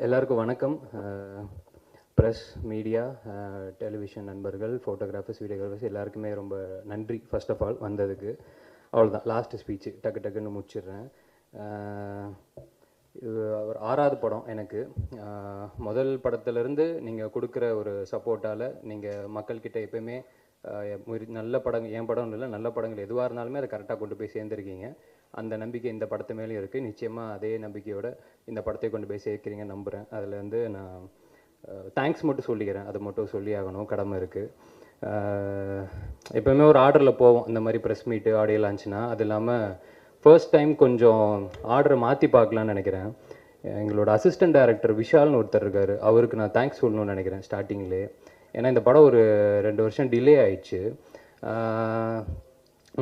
எல்லாருக்கும் வணக்கம். Press, media, television நண்பர்கள், ஃபோட்டோகிராஃபர்ஸ், வீடியோகிராஃபர்ஸ் எல்லாருக்குமே ரொம்ப நன்றி ஃபர்ஸ்ட் ஆஃப் ஆல் வந்ததுக்கு. அவ்வளோதான், லாஸ்ட் ஸ்பீச்சு டக்குன்னு முடிச்சிடுறேன். இது ஒரு 6வது படம் எனக்கு. முதல் படத்துலேருந்து நீங்கள் கொடுக்குற ஒரு சப்போர்ட்டால் நீங்கள் மக்கள்கிட்ட எப்போயுமே நல்ல படங்கள், என் படம் இல்லை, நல்ல படங்கள் எதுவாக இருந்தாலுமே அதை கரெக்டாக கொண்டு போய் சேர்ந்துருக்கீங்க. அந்த நம்பிக்கை இந்த படத்து மேலேயும் இருக்குது. நிச்சயமாக அதே நம்பிக்கையோட இந்த படத்தை கொண்டு போய் சேர்க்குறீங்கன்னு நம்புகிறேன். அதில் வந்து நான் தேங்க்ஸ் மட்டும் சொல்லிக்கிறேன், அதை மட்டும் சொல்லி ஆகணும், கடமை இருக்குது. எப்போவுமே ஒரு ஆர்டரில் போவோம் இந்த மாதிரி ப்ரெஸ் மீட்டு, ஆடியோ லான்ச்னா. அது இல்லாமல் ஃபர்ஸ்ட் டைம் கொஞ்சம் ஆர்டரை மாற்றி பார்க்கலான்னு நினைக்கிறேன். எங்களோட அசிஸ்டன்ட் டைரக்டர் விஷால்னு ஒருத்தர் இருக்கார், அவருக்கு நான் தேங்க்ஸ் சொல்லணும்னு நினைக்கிறேன் ஸ்டார்டிங்லேயே. ஏன்னா இந்த படம் ஒரு 2 வருஷம் டிலே ஆயிடுச்சு.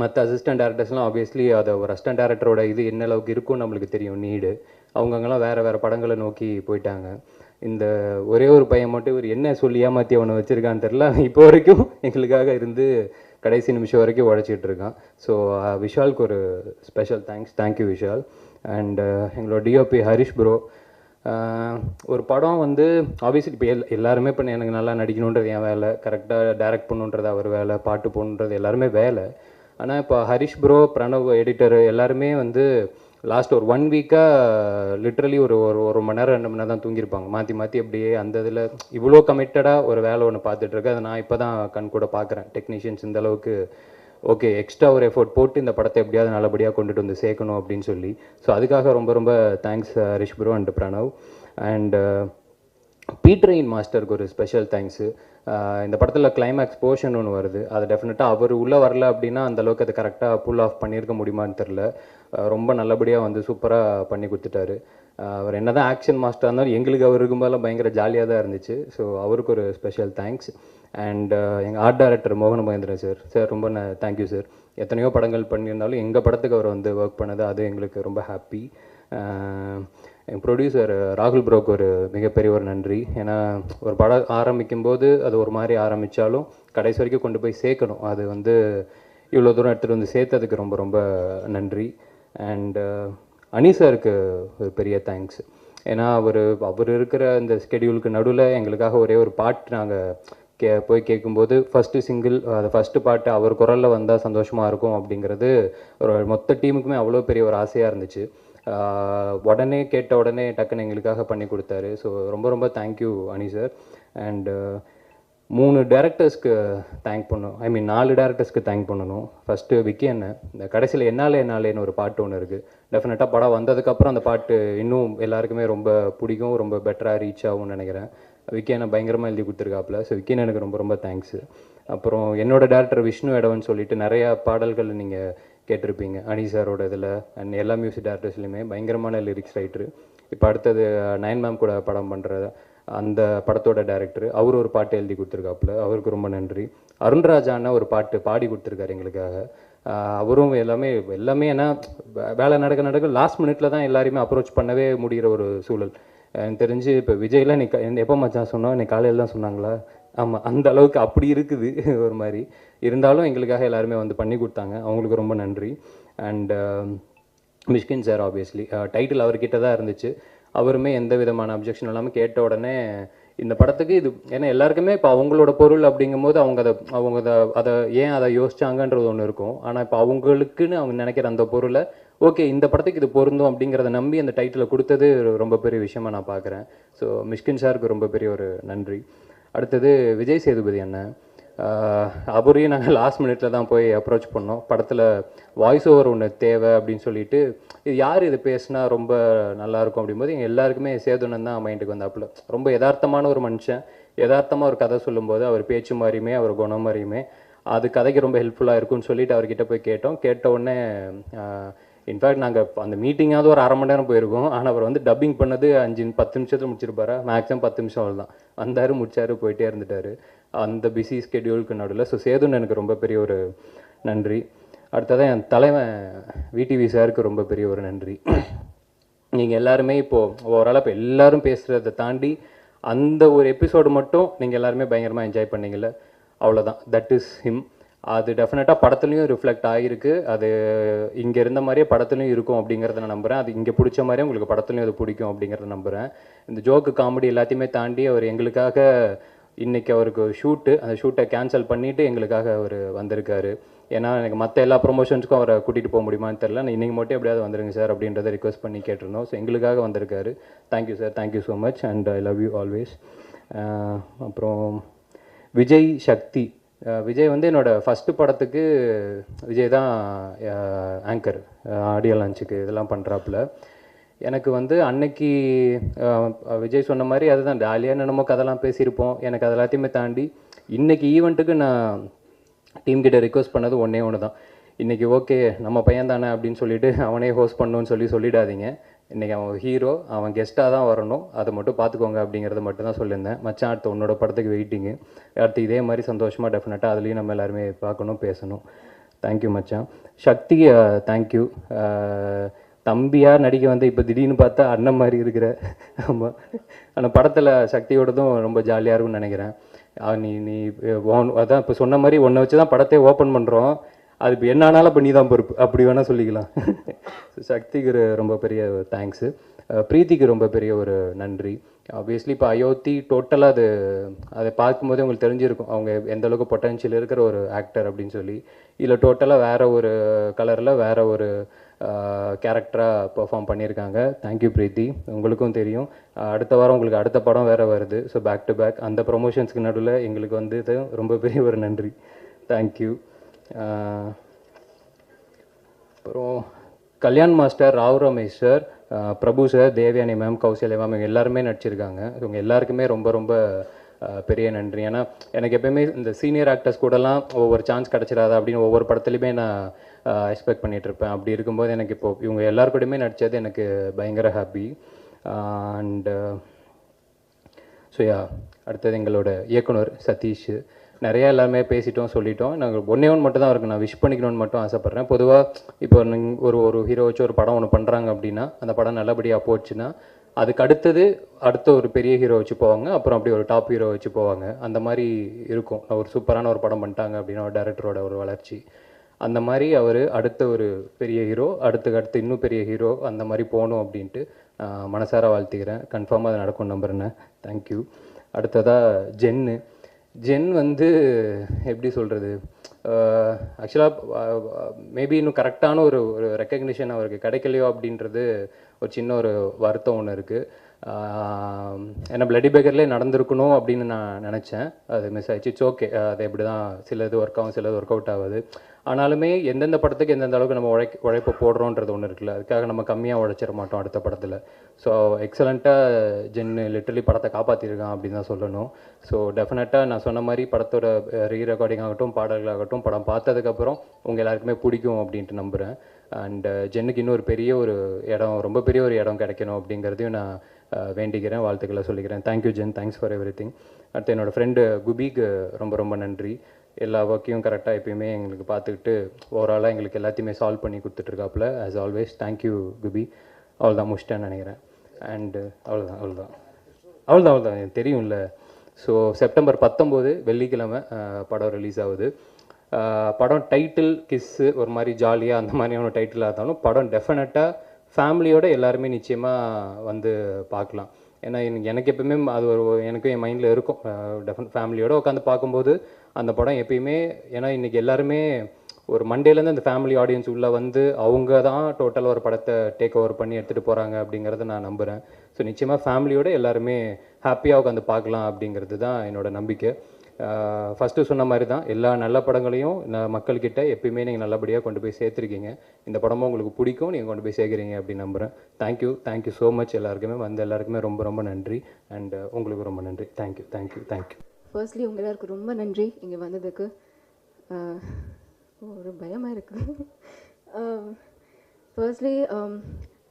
மற்ற அசிஸ்டன்ட் டேரக்டர்ஸ்லாம் ஆப்வியஸ்லி அதை ஒரு அசிஸ்டன்ட் டேரக்டரோட இது என்ன அளவுக்கு இருக்கும்னு நம்மளுக்கு தெரியும், நீடு. அவங்கங்கெல்லாம் வேறு படங்களை நோக்கி போயிட்டாங்க. இந்த ஒரே ஒரு பையன் மட்டும் இவர் என்ன சொல்லி ஏமாற்றி அவனை வச்சுருக்கான்னு தெரில, இப்போ வரைக்கும் எங்களுக்காக இருந்து கடைசி நிமிஷம் வரைக்கும் உழைச்சிட்டு இருக்கான். ஸோ விஷாலுக்கு ஒரு ஸ்பெஷல் தேங்க்யூ விஷால். அண்ட் எங்களோட டிஓபி ஹரிஷ் ப்ரோ. ஒரு படம் வந்து ஆப்வியஸ்லி இப்போ எல்லாருமே இப்போ எனக்கு நல்லா நடிக்கணுன்றது என் வேலை, கரெக்டாக டைரக்ட் பண்ணுன்றது அவர் வேலை, பாட்டு போகணுன்றது எல்லாருமே வேலை. ஆனால் இப்போ ஹரிஷ் ப்ரோ, பிரணவ் எடிட்டர் எல்லாருமே வந்து லாஸ்ட் ஒரு 1 வீக்காக லிட்ரலி ஒரு மணி நேரம் 2 மணி நேரம் தான் தூங்கியிருப்பாங்க மாற்றி அப்படியே. அந்த இதில் இவ்வளோ கமிட்டடாக ஒரு வேலை ஒன்று பார்த்துட்ருக்கு. அதை நான் இப்போ தான் கண் கூட பார்க்குறேன். டெக்னீஷியன்ஸ் இந்த அளவுக்கு ஓகே எக்ஸ்ட்ரா ஒரு எஃபோர்ட் போட்டு இந்த படத்தை எப்படியாவது நல்லபடியாக கொண்டுட்டு வந்து சேர்க்கணும் அப்படின்னு சொல்லி. ஸோ அதுக்காக ரொம்ப thanks Harish bro and Pranav. And Peter Hein மாஸ்டருக்கு ஒரு ஸ்பெஷல் தேங்க்ஸு. இந்த படத்தில் கிளைமேக்ஸ் போர்ஷன் ஒன்று வருது, அது டெஃபினட்டாக அவர் உள்ளே வரல அப்படின்னா அந்தளவுக்கு அதை கரெக்டாக புல் ஆஃப் பண்ணியிருக்க முடியுமான்னு தெரில. ரொம்ப நல்லபடியாக வந்து சூப்பராக பண்ணி கொடுத்துட்டாரு. அவர் என்ன தான் ஆக்ஷன் மாஸ்டராக இருந்தாலும் எங்களுக்கு அவர் இருக்கும்போதெல்லாம் பயங்கர ஜாலியாக தான் இருந்துச்சு. ஸோ அவருக்கு ஒரு ஸ்பெஷல் தேங்க்ஸ். அண்ட் எங்கள் ஆர்ட் டைரக்டர் மோகன மகேந்திரன் சார் ரொம்ப தேங்க்யூ சார். எத்தனையோ படங்கள் பண்ணியிருந்தாலும் எங்கள் படத்துக்கு அவர் வந்து ஒர்க் பண்ணது அது எங்களுக்கு ரொம்ப ஹாப்பி. எங்கள் ப்ரொடியூசர் ராகுல் ப்ரோக்கு ஒரு மிகப்பெரிய ஒரு நன்றி. ஏன்னா ஒரு படம் ஆரம்பிக்கும் போது அது ஒரு மாதிரி ஆரம்பித்தாலும் கடைசி வரைக்கும் கொண்டு போய் சேர்க்கணும். அது வந்து இவ்வளோ தூரம் எடுத்துகிட்டு வந்து சேர்த்ததுக்கு ரொம்ப நன்றி. அண்ட் அனி சாருக்கு ஒரு பெரிய தேங்க்ஸ். ஏன்னா அவர் இருக்கிற இந்த ஸ்கெடியூலுக்கு நடுவில் எங்களுக்காக ஒரே ஒரு பாட்டு நாங்கள் போய் கேட்கும்போது ஃபஸ்ட்டு சிங்கிள், அது ஃபஸ்ட்டு பாட்டு அவர் குரலில் வந்தால் சந்தோஷமாக இருக்கும் அப்படிங்கிறது ஒரு மொத்த டீமுக்குமே அவ்வளோ பெரிய ஒரு ஆசையாக இருந்துச்சு. உடனே கேட்ட உடனே டக்குன்னு எங்களுக்காக பண்ணி கொடுத்தாரு. ஸோ ரொம்ப தேங்க்யூ அனி சார். அண்டு 3 டேரக்டர்ஸ்க்கு தேங்க் பண்ணணும், 4 டேரக்டர்ஸ்க்கு தேங்க் பண்ணணும். ஃபஸ்ட்டு விக்கி அண்ணன். இந்த கடைசியில் என்னாலேன்னு ஒரு பாட்டு ஒன்று இருக்குது. டெஃபினட்டாக படம் வந்ததுக்கப்புறம் அந்த பாட்டு இன்னும் எல்லாருக்குமே ரொம்ப பிடிக்கும், ரொம்ப பெட்டராக ரீச் ஆகும்னு நினைக்கிறேன். விக்கி அண்ணன் பயங்கரமாக எழுதி கொடுத்துருக்காப்புல. ஸோ விக்கி அண்ணனுக்கு ரொம்ப தேங்க்ஸு. அப்புறம் என்னோடய டேரக்டர் விஷ்ணு எடவன் சொல்லிட்டு நிறையா பாடல்கள் நீங்கள் கேட்டிருப்பீங்க அனி சாரோட இதில். அண்ட் எல்லா மியூசிக் டேரக்டர்ஸ்லையுமே பயங்கரமான லிரிக்ஸ் ரைட்டரு. இப்போ அடுத்தது 9 மேம் கூட படம் பண்ணுற அந்த படத்தோட டைரக்டர், அவர் ஒரு பாட்டு எழுதி கொடுத்துருக்காப்புல, அவருக்கு ரொம்ப நன்றி. அருண்ராஜான ஒரு பாட்டு பாடி கொடுத்துருக்காரு எங்களுக்காக. அவரும் எல்லாமே ஏன்னா வேலை நடக்க லாஸ்ட் மினிட்ல தான் எல்லாரையுமே அப்ரோச் பண்ணவே முடிகிற ஒரு சூழல். எனக்கு தெரிஞ்சு இப்போ விஜய்லாம் எப்போ மச்சான் சொன்னோம், இன்னைக்கு காலையில் தான் சொன்னாங்களா? ஆமாம், அந்த அளவுக்கு அப்படி இருக்குது ஒரு மாதிரி. இருந்தாலும் எங்களுக்காக எல்லாருமே வந்து பண்ணி கொடுத்தாங்க, அவங்களுக்கு ரொம்ப நன்றி. And Mysskin sir obviously title அவர்கிட்ட தான் இருந்துச்சு. அவருமே எந்த விதமான அப்ஜெக்ஷன் இல்லாமல் கேட்ட உடனே இந்த படத்துக்கு இது ஏன்னா எல்லாருக்குமே இப்போ அவங்களோட பொருள் அப்படிங்கும்போது அதை ஏன் அதை யோசிச்சாங்கன்றது ஒன்று இருக்கும். ஆனால் இப்போ அவங்களுக்குன்னு அவங்க நினைக்கிற அந்த பொருளை ஓகே இந்த படத்துக்கு இது பொருந்தும் அப்படிங்கிறத நம்பி அந்த டைட்டிலை கொடுத்தது ரொம்ப பெரிய விஷயமா நான் பார்க்குறேன். ஸோ மிஷ்கின் சாருக்கு ரொம்ப பெரிய ஒரு நன்றி. அடுத்தது விஜய் சேதுபதி அண்ணன். அவரையும் நாங்கள் லாஸ்ட் மினிட்ல தான் போய் அப்ரோச் பண்ணோம். படத்தில் வாய்ஸ் ஓவர் ஒன்று தேவை அப்படின்னு சொல்லிட்டு, இது யார் இது பேசினா ரொம்ப நல்லாயிருக்கும் அப்படிங்கும்போது எங்கள் எல்லாருக்குமே சேதுனன் தான் மைண்டுக்கு வந்தாப்புல. ரொம்ப யதார்த்தமான ஒரு மனுஷன், யதார்த்தமாக ஒரு கதை சொல்லும்போது அவர் பேச்சு மாதிரியுமே அவர் குணம் மாதிரியுமே அது கதைக்கு ரொம்ப ஹெல்ப்ஃபுல்லாக இருக்கும்னு சொல்லிட்டு அவர்கிட்ட போய் கேட்டோம். கேட்ட உடனே இன்ஃபேக்ட் நாங்கள் அந்த மீட்டிங்காவது ஒரு 1/2 மணி நேரம் போயிருக்கோம். ஆனால் அவர் வந்து டப்பிங் பண்ணது 5-10 நிமிஷத்தில் முடிச்சிருப்பாரா, மேக்ஸிமம் 10 நிமிஷம் அவ்வளோதான். வந்தார், முடிச்சார், போயிட்டே இருந்துட்டார் அந்த பிஸி ஸ்கெடியூலுக்கு நடுவில். ஸோ சேதுன்னு எனக்கு ரொம்ப பெரிய ஒரு நன்றி. அடுத்ததான் என் தலைவன் விடிவி சாருக்கு ரொம்ப பெரிய ஒரு நன்றி. நீங்கள் எல்லாருமே இப்போது ஓவராலாக இப்போ எல்லோரும் பேசுகிறத தாண்டி அந்த ஒரு எபிசோடு மட்டும் நீங்கள் எல்லாருமே பயங்கரமாக என்ஜாய் பண்ணீங்கல்ல, அவ்வளோதான். That is him. அது டெஃபினட்டாக படத்துலையும் ரிஃப்ளெக்ட் ஆகிருக்கு. அது இங்கே இருந்த மாதிரியே படத்துலையும் இருக்கும் அப்படிங்கிறத நான் நம்புகிறேன். அது இங்கே பிடிச்ச மாதிரியே உங்களுக்கு படத்துலையும் அது பிடிக்கும் அப்படிங்கிறத நம்புகிறேன். இந்த ஜோக்கு காமெடி எல்லாத்தையுமே தாண்டி அவர் எங்களுக்காக இன்றைக்கி அவருக்கு ஷூட்டு, அந்த ஷூட்டை கேன்சல் பண்ணிவிட்டு எங்களுக்காக அவர் வந்திருக்காரு. ஏன்னா எனக்கு மற்ற எல்லா ப்ரொமோஷன்ஸுக்கும் அவரை கூட்டிகிட்டு போக முடியுமான்னு தெரில. நான் இன்றைக்கி மட்டும் எப்படியாவது வந்துடுங்க சார் அப்படின்றத ரிக்வெஸ்ட் பண்ணி கேட்டிருந்தோம். ஸோ எங்களுக்காக வந்திருக்காரு. Thank you sir, thank you so much and I love you always. அப்புறம் விஜய், சக்தி. விஜய் வந்து என்னோடய ஃபஸ்ட்டு படத்துக்கு விஜய் தான் ஆங்கர், ஆடியோ லான்ச்சுக்கு இதெல்லாம் பண்ணுறாப்புல. எனக்கு வந்து அன்னைக்கு விஜய் சொன்ன மாதிரி அதுதான் ஜாலியாக என்னென்னமோ கதைலாம் பேசியிருப்போம். எனக்கு அது எல்லாத்தையுமே தாண்டி இன்றைக்கி ஈவெண்ட்டுக்கு நான் டீம் கிட்ட ரிக்வெஸ்ட் பண்ணது ஒன்றே ஒன்று தான். இன்றைக்கி ஓகே நம்ம பையன் தானே அப்படின்னு சொல்லிட்டு அவனே ஹோஸ்ட் பண்ணணும்னு சொல்லிடாதீங்க. இன்றைக்கி அவன் ஹீரோ, அவன் கெஸ்ட்டாக தான் வரணும், அதை மட்டும் பார்த்துக்கோங்க அப்படிங்கிறத மட்டும் தான் சொல்லியிருந்தேன். மச்சான் அடுத்து உன்னோட படத்துக்கு வெயிட்டிங்கு, அடுத்து இதே மாதிரி சந்தோஷமாக டெஃபினட்டாக அதுலேயும் நம்ம எல்லாருமே பார்க்கணும், பேசணும். தேங்க்யூ மச்சான். சக்தி தேங்க்யூ. தம்பியாக நடிக்க வந்து இப்போ திடீர்னு பார்த்தா அண்ணன் மாதிரி இருக்கிற. ஆமாம், ஆனால் படத்தில் சக்தியோடதும் ரொம்ப ஜாலியாக இருக்கும்னு நினைக்கிறேன். நீ நீ அதான் இப்போ சொன்ன மாதிரி ஒன்றை வச்சு தான் படத்தை ஓப்பன் பண்ணுறோம். அது இப்போ என்ன ஆனாலும் இப்போ நீ தான் பொறுப்பு, அப்படி வேணால் சொல்லிக்கலாம். சக்திக்கு ரொம்ப பெரிய தேங்க்ஸு. பிரீத்திக்கு ரொம்ப பெரிய ஒரு நன்றி. ஆப்வியஸ்லி இப்போ அயோத்தி டோட்டலாக அதை பார்க்கும்போதே உங்களுக்கு தெரிஞ்சிருக்கும் அவங்க எந்த அளவுக்கு பொட்டன்ஷியல் இருக்கிற ஒரு ஆக்டர் அப்படின்னு சொல்லி. இதில் டோட்டலாக வேறு ஒரு கலரில் வேறு ஒரு கேரக்டராக பெர்ஃபார்ம் பண்ணியிருக்காங்க. தேங்க்யூ பிரீத்தி. உங்களுக்கும் தெரியும் அடுத்த வாரம் உங்களுக்கு அடுத்த படம் வேறு வருது. ஸோ பேக் டு பேக் அந்த ப்ரொமோஷன்ஸ்க்கு நடுவில் எங்களுக்கு வந்து ரொம்ப பெரிய ஒரு நன்றி. தேங்க்யூ. அப்புறம் Kalyan master, Rao Ramesh sir, Prabhu sir, Devayani ma'am, Kausalya ma'am, இவங்க எல்லாருமே நடிச்சிருக்காங்க. இவங்க எல்லாருக்குமே ரொம்ப ரொம்ப பெரிய நன்றி. ஏன்னா எனக்கு எப்போயுமே இந்த சீனியர் ஆக்டர்ஸ் கூடலாம் ஒவ்வொரு சான்ஸ் கிடச்சிடாதா அப்படின்னு ஒவ்வொரு படத்துலையுமே நான் எக்ஸ்பெக்ட் பண்ணிகிட்ருப்பேன். அப்படி இருக்கும்போது எனக்கு இப்போது இவங்க எல்லாருக்கூடையுமே நடித்தது எனக்கு பயங்கர ஹாப்பி. அண்டு ஸோ அடுத்தது எங்களோட இயக்குனர் சதீஷ். நிறையா எல்லாருமே பேசிட்டோம், சொல்லிட்டோம். நாங்கள் ஒன்றே ஒன்று மட்டும் தான் அவருக்கு நான் விஷ் பண்ணிக்கணும்னு மட்டும் ஆசைப்பட்றேன். பொதுவாக இப்போ ஒரு ஹீரோ வச்சு ஒரு படம் ஒன்று பண்ணுறாங்க அப்படின்னா அந்த படம் நல்லபடியாக போச்சுன்னா அதுக்கு அடுத்த ஒரு பெரிய ஹீரோ வச்சு போவாங்க, அப்புறம் அப்படி ஒரு டாப் ஹீரோ வச்சு போவாங்க. அந்த மாதிரி இருக்கும். ஒரு சூப்பரான ஒரு படம் பண்ணிட்டாங்க அப்படின்னா ஒரு டேரக்டரோட ஒரு வளர்ச்சி அந்த மாதிரி அவர் அடுத்த ஒரு பெரிய ஹீரோ, அடுத்து இன்னும் பெரிய ஹீரோ அந்த மாதிரி போகணும் அப்படின்ட்டு மனசார வாழ்த்துக்கிறேன். கன்ஃபார்மாக அது நடக்கும் நம்புறேன். தேங்க்யூ. அடுத்ததாக ஜென் வந்து எப்படி சொல்கிறது, ஆக்சுவலாக மேபி இன்னும் கரெக்டான ஒரு ரெக்கக்னிஷன் அவருக்கு கிடைக்கலையோ அப்படின்றது ஒரு சின்ன ஒரு வருத்தம் ஒன்று இருக்குது. ஏன்னா பிளட்டி பேக்கர்லேயே நடந்திருக்கணும் அப்படின்னு நான் நினச்சேன். அது மிஸ் ஆயிடுச்சு. It's okay. அது எப்படி தான் சிலது ஒர்க் ஆகும், சிலது ஒர்க் அவுட் ஆகுது. ஆனாலுமே எந்தெந்த படத்துக்கு எந்தெந்த அளவுக்கு நம்ம உழைப்பை போடுறோன்றது ஒன்று இருக்குல்ல, அதுக்காக நம்ம கம்மியாக உழைச்சிட மாட்டோம் அடுத்த படத்தில். ஸோ எக்ஸலண்ட்டாக ஜென்னு லிட்டரலி படத்தை காப்பாற்றிருக்கான் அப்படின்னு தான் சொல்லணும். ஸோ டெஃபினட்டாக நான் சொன்ன மாதிரி படத்தோட ரீரெக்கார்டிங் ஆகட்டும், பாடல்களாகட்டும், படம் பார்த்ததுக்கப்புறம் உங்கள் எல்லாருக்குமே பிடிக்கும் அப்படின்ட்டு நம்புகிறேன். அண்டு ஜென்னுக்கு இன்னும் ரொம்ப பெரிய ஒரு இடம் கிடைக்கணும் அப்படிங்கிறதையும் நான் வேண்டிக்கிறேன், வாழ்த்துக்களை சொல்லிக்கிறேன். Thank you Jen, thanks for everything. அடுத்து என்னோடய ஃப்ரெண்டு குபிக்கு ரொம்ப ரொம்ப நன்றி. எல்லா ஒர்க்கையும் கரெக்டாக எப்பயுமே எங்களுக்கு பார்த்துக்கிட்டு ஓவராலாக எங்களுக்கு எல்லாத்தையுமே சால்வ் பண்ணி கொடுத்துட்ருக்காப்புல ஆஸ் ஆல்வேஸ். தேங்க்யூ குபி. அவ்வளோதான் முடிச்சிட்டேன்னு நினைக்கிறேன். அண்டு அவ்வளோதான் எனக்கு தெரியும்ல. ஸோ செப்டம்பர் 19 வெள்ளிக்கிழமை படம் ரிலீஸ் ஆகுது. படம் டைட்டில் கிஸ்ஸு ஒரு மாதிரி ஜாலியாக அந்த மாதிரியான டைட்டிலாக இருந்தாலும் படம் டெஃபினட்டாக ஃபேமிலியோடு எல்லாருமே நிச்சயமாக வந்து பார்க்கலாம். ஏன்னா எனக்கு எப்பயுமே அது எனக்கும் என் மைண்டில் இருக்கும். ஃபேமிலியோடு உட்காந்து பார்க்கும்போது அந்த படம் எப்பயுமே, ஏன்னா இன்றைக்கி எல்லாருமே ஒரு மண்டேலேருந்து அந்த ஃபேமிலி ஆடியன்ஸ் உள்ளே வந்து அவங்க தான் டோட்டலாக ஒரு படத்தை டேக் ஓவர் பண்ணி எடுத்துகிட்டு போகிறாங்க அப்படிங்கிறத நான் நம்புகிறேன். ஸோ நிச்சயமாக ஃபேமிலியோடு எல்லாருமே ஹாப்பியாக உட்காந்து பார்க்கலாம் அப்படிங்கிறது தான் என்னோடய நம்பிக்கை. ஃபஸ்ட்டு சொன்ன மாதிரி தான் எல்லா நல்ல படங்களையும் மக்கள்கிட்ட எப்பயுமே நீங்கள் நல்லபடியாக கொண்டு போய் சேர்த்துருக்கீங்க. இந்த படமும் உங்களுக்கு பிடிக்கும், நீங்கள் கொண்டு போய் சேர்க்குறீங்க அப்படின்னு நம்புகிறேன். தேங்க்யூ ஸோ மச் எல்லாருக்குமே, எல்லாருக்குமே ரொம்ப ரொம்ப நன்றி. அண்ட் உங்களுக்கு ரொம்ப நன்றி. தேங்க்யூ. ஃபர்ஸ்ட்லி உங்கள் எல்லாருக்கும் ரொம்ப நன்றி இங்கே வந்ததுக்கு. ஒரு பயமாக இருக்குது. ஃபர்ஸ்ட்லி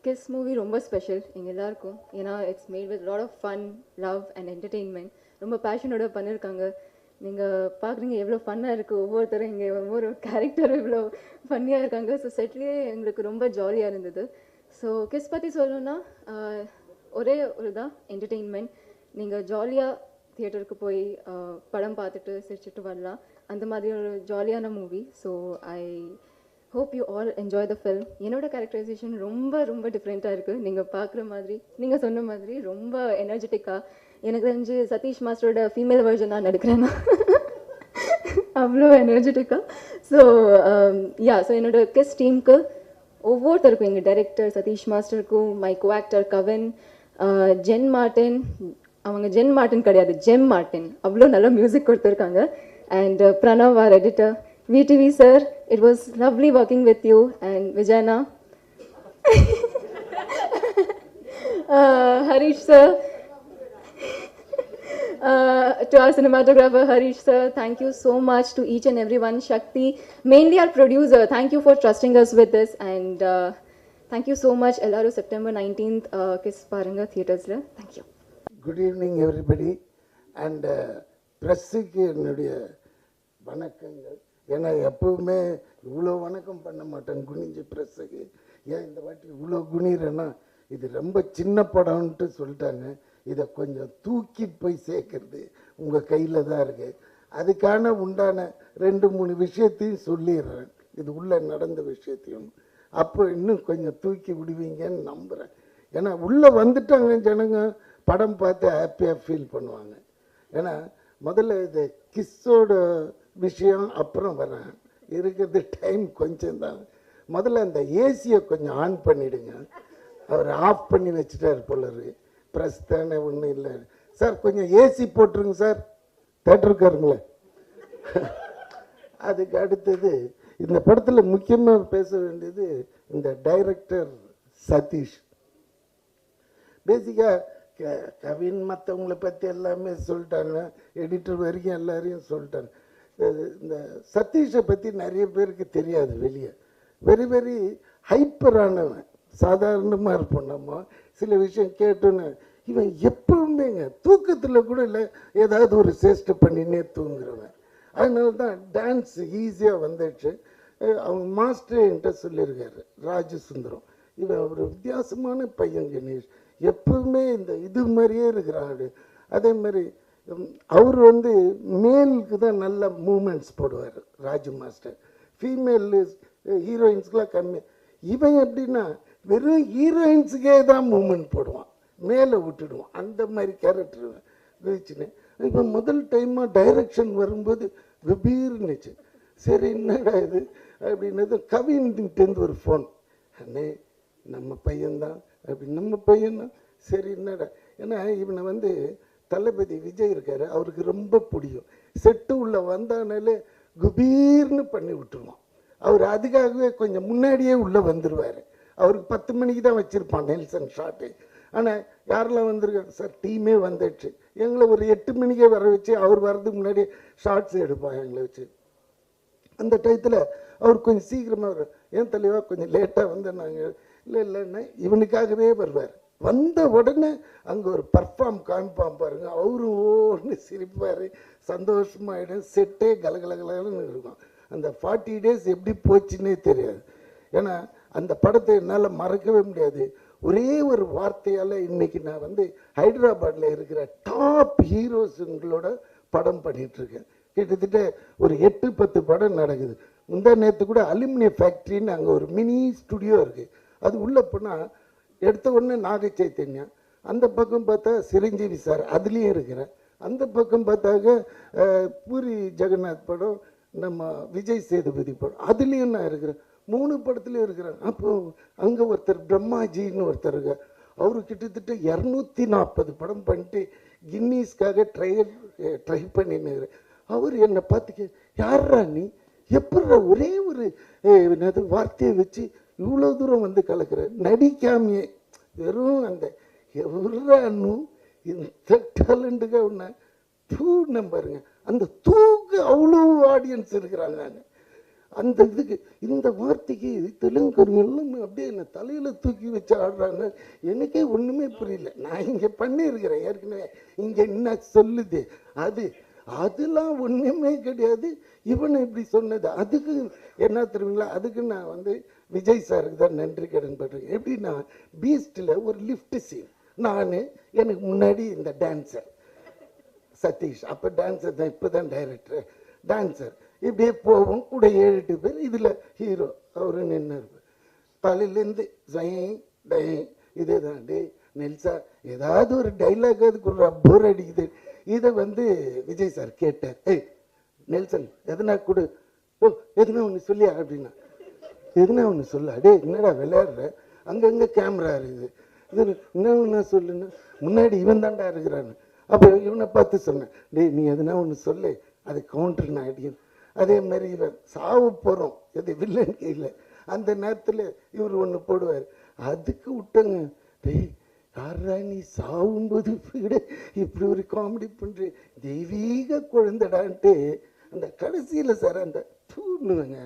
கிஸ் மூவி ரொம்ப ஸ்பெஷல் எங்கள் எல்லாருக்கும். ஏன்னா it's made with lot of fun, love and entertainment. ரொம்ப பேஷனோட பண்ணியிருக்காங்க. நீங்கள் பார்க்குறீங்க எவ்வளோ ஃபன்னாக இருக்குது. ஒவ்வொருத்தரும் இங்கே ஒவ்வொரு கேரக்டரும் இவ்வளோ ஃபன்னியாக இருக்காங்க. ஸோ செட்லேயே எங்களுக்கு ரொம்ப ஜாலியாக இருந்தது. ஸோ கிஸ் பற்றி சொல்லணுன்னா ஒரே ஒரு தான் என்டர்டெயின்மெண்ட். நீங்கள் ஜாலியாக தியேட்டருக்கு போய் படம் பார்த்துட்டு சிரிச்சுட்டு வரலாம். அந்த மாதிரி ஒரு ஜாலியான movie. So I hope you all enjoy the film. என்னோட கேரக்டரைசேஷன் ரொம்ப ரொம்ப டிஃப்ரெண்ட்டாக இருக்குது. நீங்கள் பார்க்குற மாதிரி, நீங்கள் சொன்ன மாதிரி ரொம்ப எனர்ஜெட்டிக்காக, எனக்கு தெரிஞ்சு சதீஷ் மாஸ்டரோட ஃபீமேல் வெர்ஷன் நான் நடிக்கிறேன்னா அவ்வளோ எனர்ஜெட்டிக்காக. ஸோ ஸோ என்னோட கெஸ்ட் டீமுக்கு ஒவ்வொருத்தருக்கும், எங்கள் டைரக்டர் சதீஷ் மாஸ்டருக்கும், my co actor Kavin, Jen Martin, அவங்க ஜென் மார்டின் கிடையாது, ஜெம் மார்டின், அவ்வளோ நல்ல மியூசிக் கொடுத்துருக்காங்க. And Pranav our editor, VTV sir, it was lovely working with you. And விஜயனா, Harish sir, to our cinematographer Harish sir, thank you so much to each and everyone. Shakti, mainly our producer, thank you for trusting us with this. And thank you so much. Ellaru September 19th Kiss Paranga Theatres la. Thank you. Good evening everybody. And பிரஸ்ஸுக்கு என்னுடைய வணக்கங்கள். ஏன்னா எப்பவுமே இவ்வளோ வணக்கம் பண்ண மாட்டேன் குனிஞ்சு ப்ரெஸ்ஸுக்கு. ஏன் இந்த வாட்டி இவ்வளோ குனிறேன்னா, இது ரொம்ப சின்ன படம்ன்ட்டு சொல்லிட்டாங்க. இதை கொஞ்சம் தூக்கி போய் சேர்க்கறது உங்கள் கையில் தான் இருக்குது. அதுக்கான உண்டான 2-3 விஷயத்தையும் சொல்லிடுறேன், இது உள்ளே நடந்த விஷயத்தையும். அப்போ இன்னும் கொஞ்சம் தூக்கி விடுவீங்கன்னு நம்புகிறேன். ஏன்னா உள்ளே வந்துட்டாங்க ஜனங்க, படம் பார்த்து ஹாப்பியாக ஃபீல் பண்ணுவாங்க. ஏன்னா முதல்ல இது கிஸ்ஸோட விஷயம் அப்புறம் வரேன், இருக்கிறது டைம் கொஞ்சம் தான். முதல்ல அந்த ஏசியை கொஞ்சம் ஆன் பண்ணிவிடுங்க. அவர் ஆஃப் பண்ணி வச்சுட்டார் போல இருக்கு. ப்ரெஸ் தானே, ஒன்றும் இல்லை சார், கொஞ்சம் ஏசி போட்டுருங்க சார், தேட்டருக்காருங்களே. அதுக்கு அடுத்தது இந்த படத்தில் முக்கியமாக பேச வேண்டியது இந்த டைரக்டர் சதீஷ். பேசிக்காக கவின் மற்றவங்களை பற்றி எல்லாமே சொல்லிட்டாங்க, எடிட்டர் வரைக்கும் எல்லாரையும் சொல்லிட்டாங்க. இந்த சதீஷை பற்றி நிறைய பேருக்கு தெரியாது வெளியே. வெரி வெரி ஹைப்பரானவன், சாதாரணமாக இருப்போம் நம்ம. சில விஷயம் கேட்டோன்னு இவன் எப்பவுமேங்க தூக்கத்தில் கூட இல்லை, ஏதாவது ஒரு சேஷ்டை பண்ணினே தூங்குறவன். அதனால தான் டான்ஸ் ஈஸியாக வந்துடுச்சு. அவங்க மாஸ்டர் என்கிட்ட சொல்லியிருக்காரு, ராஜசுந்தரம், இவன் ஒரு வித்தியாசமான பையன் கணேஷ், எப்பவுமே இந்த இது மாதிரியே இருக்கிறான். அதே மாதிரி அவர் வந்து மேலுக்கு தான் நல்ல மூமெண்ட்ஸ் போடுவார் ராஜு மாஸ்டர். ஃபீமேல் ஹீரோயின்ஸ்க்கெலாம் கம்மி. இவன் எப்படின்னா வெறும் ஹீரோயின்ஸுக்கே தான் மூமெண்ட் போடுவான், மேலே விட்டுடுவான். அந்த மாதிரி கேரக்டர் வச்சுன்னு இப்போ முதல் டைமாக டைரக்ஷன் வரும்போது வெபீர்னுச்சு. சரி என்னடா இது அப்படின்னது, கவின்கிட்டேருந்து ஒரு ஃபோன், அண்ணே நம்ம பையன்தான் அப்படி, நம்ம பையன்தான். சரி என்னடா, ஏன்னா இவனை வந்து தளபதி விஜய் இருக்காரு, அவருக்கு ரொம்ப பிடிக்கும். செட்டு உள்ள வந்தானாலே குபீர்னு பண்ணி விட்டுருவான். அவர் அதுக்காகவே கொஞ்சம் முன்னாடியே உள்ளே வந்துடுவார். அவருக்கு 10 மணிக்கு தான் வச்சுருப்பான் நெல்சன் ஷாட்டு. ஆனால் யாரெல்லாம் வந்திருக்காங்க சார், டீமே வந்துடுச்சு. எங்களை ஒரு 8 மணிக்கே வர வச்சு அவர் வர்றதுக்கு முன்னாடி ஷார்ட்ஸ் எடுப்பாங்க எங்களை வச்சு. அந்த டயத்தில் அவர் கொஞ்சம் சீக்கிரமாக வர்றார். ஏன் தலைவா கொஞ்சம் லேட்டாக வந்து நாங்கள் இல்லைன்னா இவனுக்காகவே வருவார். வந்த உடனே அங்கே ஒரு பர்ஃபார்ம் காமிப்பான் பாருங்க, அவரும் ஓன்னு சிரிப்பார், சந்தோஷமாயிடும், செட்டே கலகலகலன்னு இருக்கும். அந்த 40 days எப்படி போச்சுன்னே தெரியாது. ஏன்னா அந்த படத்தை என்னால் மறக்கவே முடியாது. ஒரே ஒரு வார்த்தையால் இன்னைக்கு நான் வந்து ஹைதராபாத்தில் இருக்கிற டாப் ஹீரோஸுங்களோட படம் பண்ணிகிட்ருக்கேன். கிட்டத்தட்ட ஒரு 8-10 படம் நடக்குது. முந்தா நேற்று கூட அலுமினிய ஃபேக்ட்ரின்னு அங்கே ஒரு மினி ஸ்டுடியோ இருக்குது. அது உள்ளே போனால் எடுத்த உடனே நாக சைத்தன்யா, அந்த பக்கம் பார்த்தா சிரஞ்சீவி சார் அதுலேயும் இருக்கிறேன், அந்த பக்கம் பார்த்தாக்க பூரி ஜெகநாத் படம், நம்ம விஜய் சேதுபதி படம் அதுலேயும் நான் இருக்கிறேன். 3 படத்துலையும் இருக்கிறேன். அப்போ அங்கே ஒருத்தர் பிரம்மாஜின்னு ஒருத்தர் இருக்க, அவரு கிட்டத்தட்ட 240 படம் பண்ணிட்டு கின்னீஸ்க்காக ட்ரை பண்ணின்னு. அவர் என்னை பார்த்துக்க, யாரா நீ, எப்படா ஒரே ஒரு வார்த்தையை வச்சு இவ்வளோ தூரம் வந்து கலக்கிற, நடிக்காமையே வெறும் அந்த எவ்வளோ இந்த டேலண்ட்டுக்கு ஒன்று தூண்ண பாருங்க. அந்த தூக்கு அவ்வளோ ஆடியன்ஸ் இருக்கிறாங்க. அந்த இதுக்கு இந்த வார்த்தைக்கு தெலுங்குலாம் அப்படியே என்ன தலையில் தூக்கி வச்சு ஆடுறாங்க. எனக்கே ஒன்றுமே புரியல. நான் இங்கே பண்ணியிருக்கிறேன் ஏற்கனவே, இங்கே என்ன சொல்லுது அதெல்லாம் ஒன்றுமே கிடையாது. இவனை இப்படி சொன்னது அதுக்கு என்ன தெரியுங்களா, அதுக்கு நான் வந்து விஜய் சாருக்கு தான் நன்றி கடன் பட்டிருக்கேன். எப்படின்னா பீஸ்டில் ஒரு லிஃப்ட் சீன், நான் எனக்கு முன்னாடி இந்த டான்ஸர் சதீஷ், அப்போ டான்ஸர் தான், இப்போ தான் டைரக்டர். டான்ஸர். இப்படியே போவோம் கூட 7-8 பேர். இதில் ஹீரோ அவரு நின்று தலையிலேருந்து ஜை டை இதே தான். டே நெல்சா ஏதாவது ஒரு டைலாக் அதுக்கு போர் அடிக்குது. இதை வந்து விஜய் சார் கேட்டார். ஏய் நெல்சன் எதுனா கொடு. ஓ எதுனா ஒன்று சொல்லியா அப்படின்னா. எதுனா ஒன்று சொல்ல. டே என்னடா விளையாடுற, அங்கங்கே கேமரா இருக்குது, இது என்ன ஒன்று சொல்லுன்னு. முன்னாடி இவன் தாண்டா இருக்கிறான்னு. அப்போ இவனை பார்த்து சொன்னேன், டே நீ எதுனா ஒன்று சொல்லு, அது கவுண்டர் நான் அடிக்கணும். அதே மாதிரி இவன் சாவு போகிறோம் எது வில்லன் கையில். அந்த நேரத்தில் இவர் ஒன்று போடுவார், அதுக்கு விட்டங்க. டேய் யாரா நீ சாவும்போது இப்படி ஒரு காமெடி பண்ணுற தெய்வீக குழந்தைடான்ட்டு. அந்த கடைசியில் சார் அந்த தூணுங்க,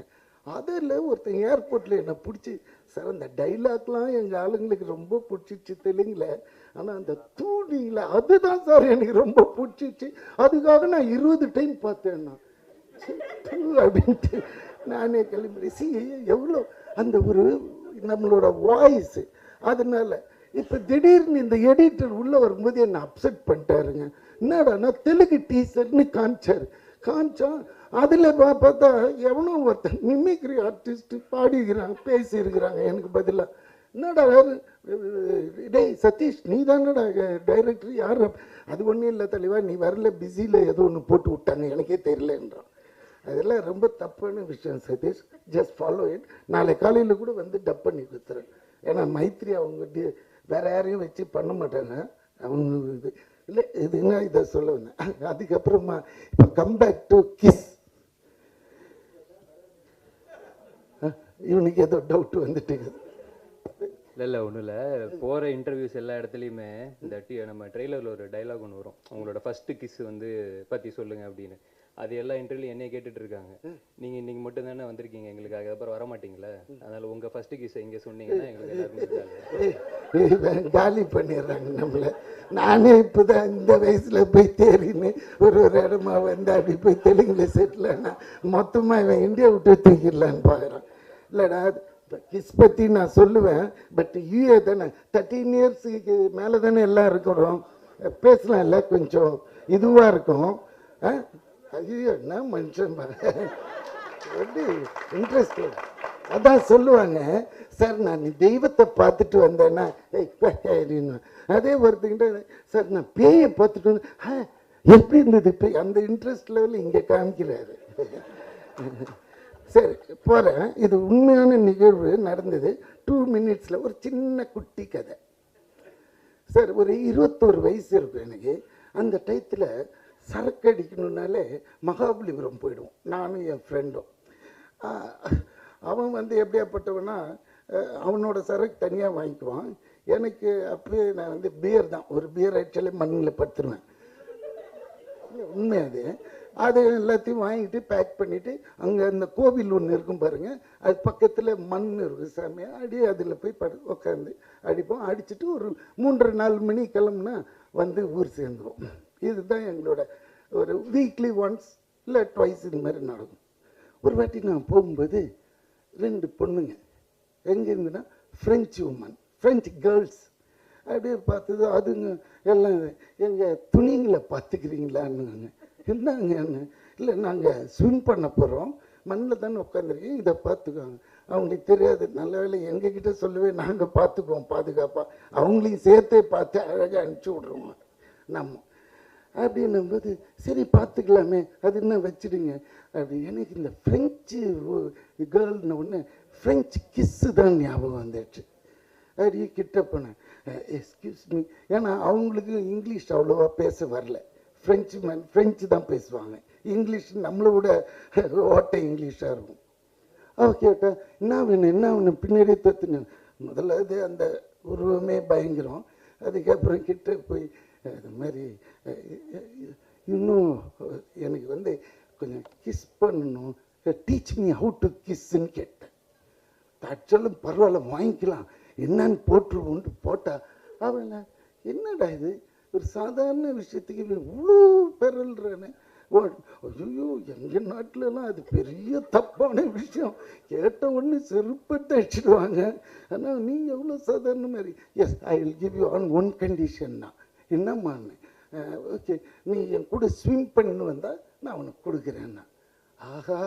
அதில் ஒருத்தன் ஏர்போர்ட்டில் என்னை பிடிச்சி சார் அந்த டைலாக்லாம் எங்கள் ஆளுங்களுக்கு ரொம்ப பிடிச்சிச்சு தெலுங்குல. ஆனால் அந்த தூணியில் அதுதான் சார் எனக்கு ரொம்ப பிடிச்சிச்சு. அதுக்காக நான் 20 டைம் பார்த்தேன்னா அப்படின்ட்டு நானே கிளம்பி எவ்வளோ அந்த ஒரு நம்மளோட வாய்ஸு. அதனால இப்போ திடீர்னு இந்த எடிட்டர் உள்ளே வரும்போது என்னை அப்செட் பண்ணிட்டாருங்க. என்னடா நான் தெலுங்கு டீச்சர்னு காமிச்சா அதில் பார்த்தா எவனோ ஒருத்தன் மிமிக்ரி ஆர்டிஸ்ட் பாடிக்கிறாங்க, பேசியிருக்கிறாங்க எனக்கு பதிலாக. என்னடா டேய் சதீஷ் நீ தானடா டைரக்டர், யார்? அது ஒன்றும் இல்லை தலைவா, நீ வரல பிஸியில் ஏதோ ஒன்று போட்டு விட்டாங்க எனக்கே தெரியலன்றான். அதெல்லாம் ரொம்ப தப்பான விஷயம் சதீஷ். Just follow it. நாளை காலையில் கூட வந்து டப் பண்ணி கொடுத்துறேன். ஏன்னா மைத்ரி அவங்க வேற யாரையும் வச்சு பண்ண மாட்டாங்க அவங்க. இது இல்லை இதுன்னா இதை சொல்ல வந்தேன். அதுக்கப்புறமா இப்போ கம்பேக் டு கிஸ். இவனுக்கு ஏதோ டவுட் வந்துட்டு. இல்லை ஒன்றும் இல்லை, போகிற இன்டர்வியூஸ் எல்லா இடத்துலையுமே இந்த நம்ம ட்ரெய்லரில் ஒரு டைலாக் ஒன்று வரும், உங்களோட ஃபஸ்ட்டு கிஸ் வந்து பற்றி சொல்லுங்கள் அப்படின்னு. அது எல்லா இன்டர்வியூலையும் என்னைய கேட்டுட்டு இருக்காங்க. நீங்கள் இன்னைக்கு மட்டும் தானே வந்திருக்கீங்க எங்களுக்காக, அதுக்கப்புறம் வர மாட்டீங்களா, அதனால் உங்கள் ஃபஸ்ட்டு கிஸ் இங்கே சொன்னீங்கன்னா எங்களுக்கு எல்லாருமே காலி பண்ணிடுறாங்க நம்மளை. நானே இப்போ தான் இந்த வயசில் போய் தேறின்னு ஒரு இடமா வந்து அப்படி போய் தெலுங்குல செட்டில் ஆனால் மொத்தமாக இவன் இந்தியா விட்டு தூக்கிடலான்னு பார்க்குறான். இல்லைடா கிஸ் பற்றி நான் சொல்லுவேன், பட் யூஏ தானே 13 இயர்ஸுக்கு மேலே தானே எல்லாம் இருக்கிறோம், பேசலாம் இல்லை கொஞ்சம் இதுவாக இருக்கும். ஐயோ என்ன மனுஷன் எப்படி இன்ட்ரெஸ்ட். அதான் சொல்லுவாங்க சார் நான் தெய்வத்தை பார்த்துட்டு வந்தேன்னா அப்படின்னு. அதே ஒருத்தங்கிட்ட சார் நான் பேயை பார்த்துட்டு வந்து எப்படி இருந்தது பேய், அந்த இன்ட்ரெஸ்ட் லெவலில் இங்கே காமிக்கிறாரு. சரி போகிறேன். இது உண்மையான நிகழ்வு நடந்தது. 2 மினிட்ஸில் ஒரு சின்ன குட்டி கதை. சார் ஒரு 21 வயசு இருக்கும் எனக்கு. அந்த டயத்தில் சரக்கு அடிக்கணுன்னாலே மகாபலிபுரம் போயிடுவோம் நானும் என் ஃப்ரெண்டும். அவன் வந்து எப்படியாப்பட்டவனா அவனோட சரக்கு தனியாக வாங்கிக்குவான். எனக்கு அப்போயே நான் வந்து பியர் தான், ஒரு பியர் ஆக்சுவலி மண்ணில் படுத்துருவேன். உண்மை அது. அது எல்லாத்தையும் வாங்கிட்டு பேக் பண்ணிவிட்டு அங்கே அந்த கோவில் ஒன்று இருக்கும் பாருங்கள், அது பக்கத்தில் மண் இருக்கும் சாமி, அடி அதில் போய் உட்காந்து அடிப்போம். அடிச்சுட்டு ஒரு 3-4 மணி கிளம்புனா வந்து ஊர் சேர்ந்துடும். இதுதான் எங்களோட ஒரு வீக்லி ஒன்ஸ் இல்லை ட்வைஸ் இது மாதிரி நடக்கும். ஒரு வாட்டி நான் போகும்போது 2 பொண்ணுங்க எங்கேருந்துன்னா ஃப்ரெஞ்சு உமன், ஃப்ரெஞ்சு கேர்ள்ஸ் அப்படியே பார்த்தது. அதுங்க எல்லாம் எங்கள் துணிங்களை பார்த்துக்கிறீங்களான்னு. என்னங்க இல்லை நாங்கள் ஸ்விம் பண்ண போகிறோம், மண்ணில் தானே உட்காந்துருக்கேன், இதை பார்த்துக்கோங்க. அவங்களுக்கு தெரியாது. நல்ல வேலை எங்ககிட்ட சொல்லவே நாங்கள் பார்த்துக்குவோம் பாதுகாப்பாக, அவங்களையும் சேர்த்தே பார்த்து அழகாக அனுப்பிச்சி விட்ருவோம் நம்ம. அப்படின்னும்போது சரி பார்த்துக்கலாமே, அது என்ன வச்சுடுங்க அப்படி. எனக்கு இந்த ஃப்ரெஞ்சு கேர்ள்னு ஒன்று ஃப்ரெஞ்சு கிஸ்ஸு தான் ஞாபகம் வந்துடுச்சு. அப்படியே கிட்ட போனேன், எக்ஸ்கியூஸ் மீ. ஏன்னா அவங்களுக்கு இங்கிலீஷ் அவ்வளோவா பேச வரல. ஃப்ரெஞ்சு தான் பேசுவாங்க, இங்கிலீஷ் நம்மளை விட ஓட்டை இங்கிலீஷாக இருக்கும். அவள் கேட்டேன் என்ன வேணும் பின்னாடியே தத்துனேன். முதல்ல அது அந்த உருவமே பயங்கரம். அதுக்கப்புறம் கிட்ட போய் அது மாதிரி இன்னும் எனக்கு வந்து கொஞ்சம் கிஸ் பண்ணணும், டீச் மீ ஹவு டு கிஸ்ன்னு கேட்டேன். ஆக்சுவலும் பரவாயில்ல வாங்கிக்கலாம் என்னன்னு போட்டுருவோன்ட்டு போட்டா. அவன் என்னடா இது ஒரு சாதாரண விஷயத்துக்கு இவ்வளோ பெறல்றானே. ஐயோ எங்கள் நாட்டிலலாம் அது பெரிய தப்பான விஷயம், கேட்ட உடனே செருப்பட்டு அடிச்சிடுவாங்க. ஆனால் நீ எவ்வளோ சாதாரண மாதிரி. Yes I will give you on one கண்டிஷன்னா. என்னம்மான்னு. ஓகே நீ என் கூட ஸ்விம் பண்ணு வந்தால் நான் உனக்கு கொடுக்குறேன்னா. ஆஹா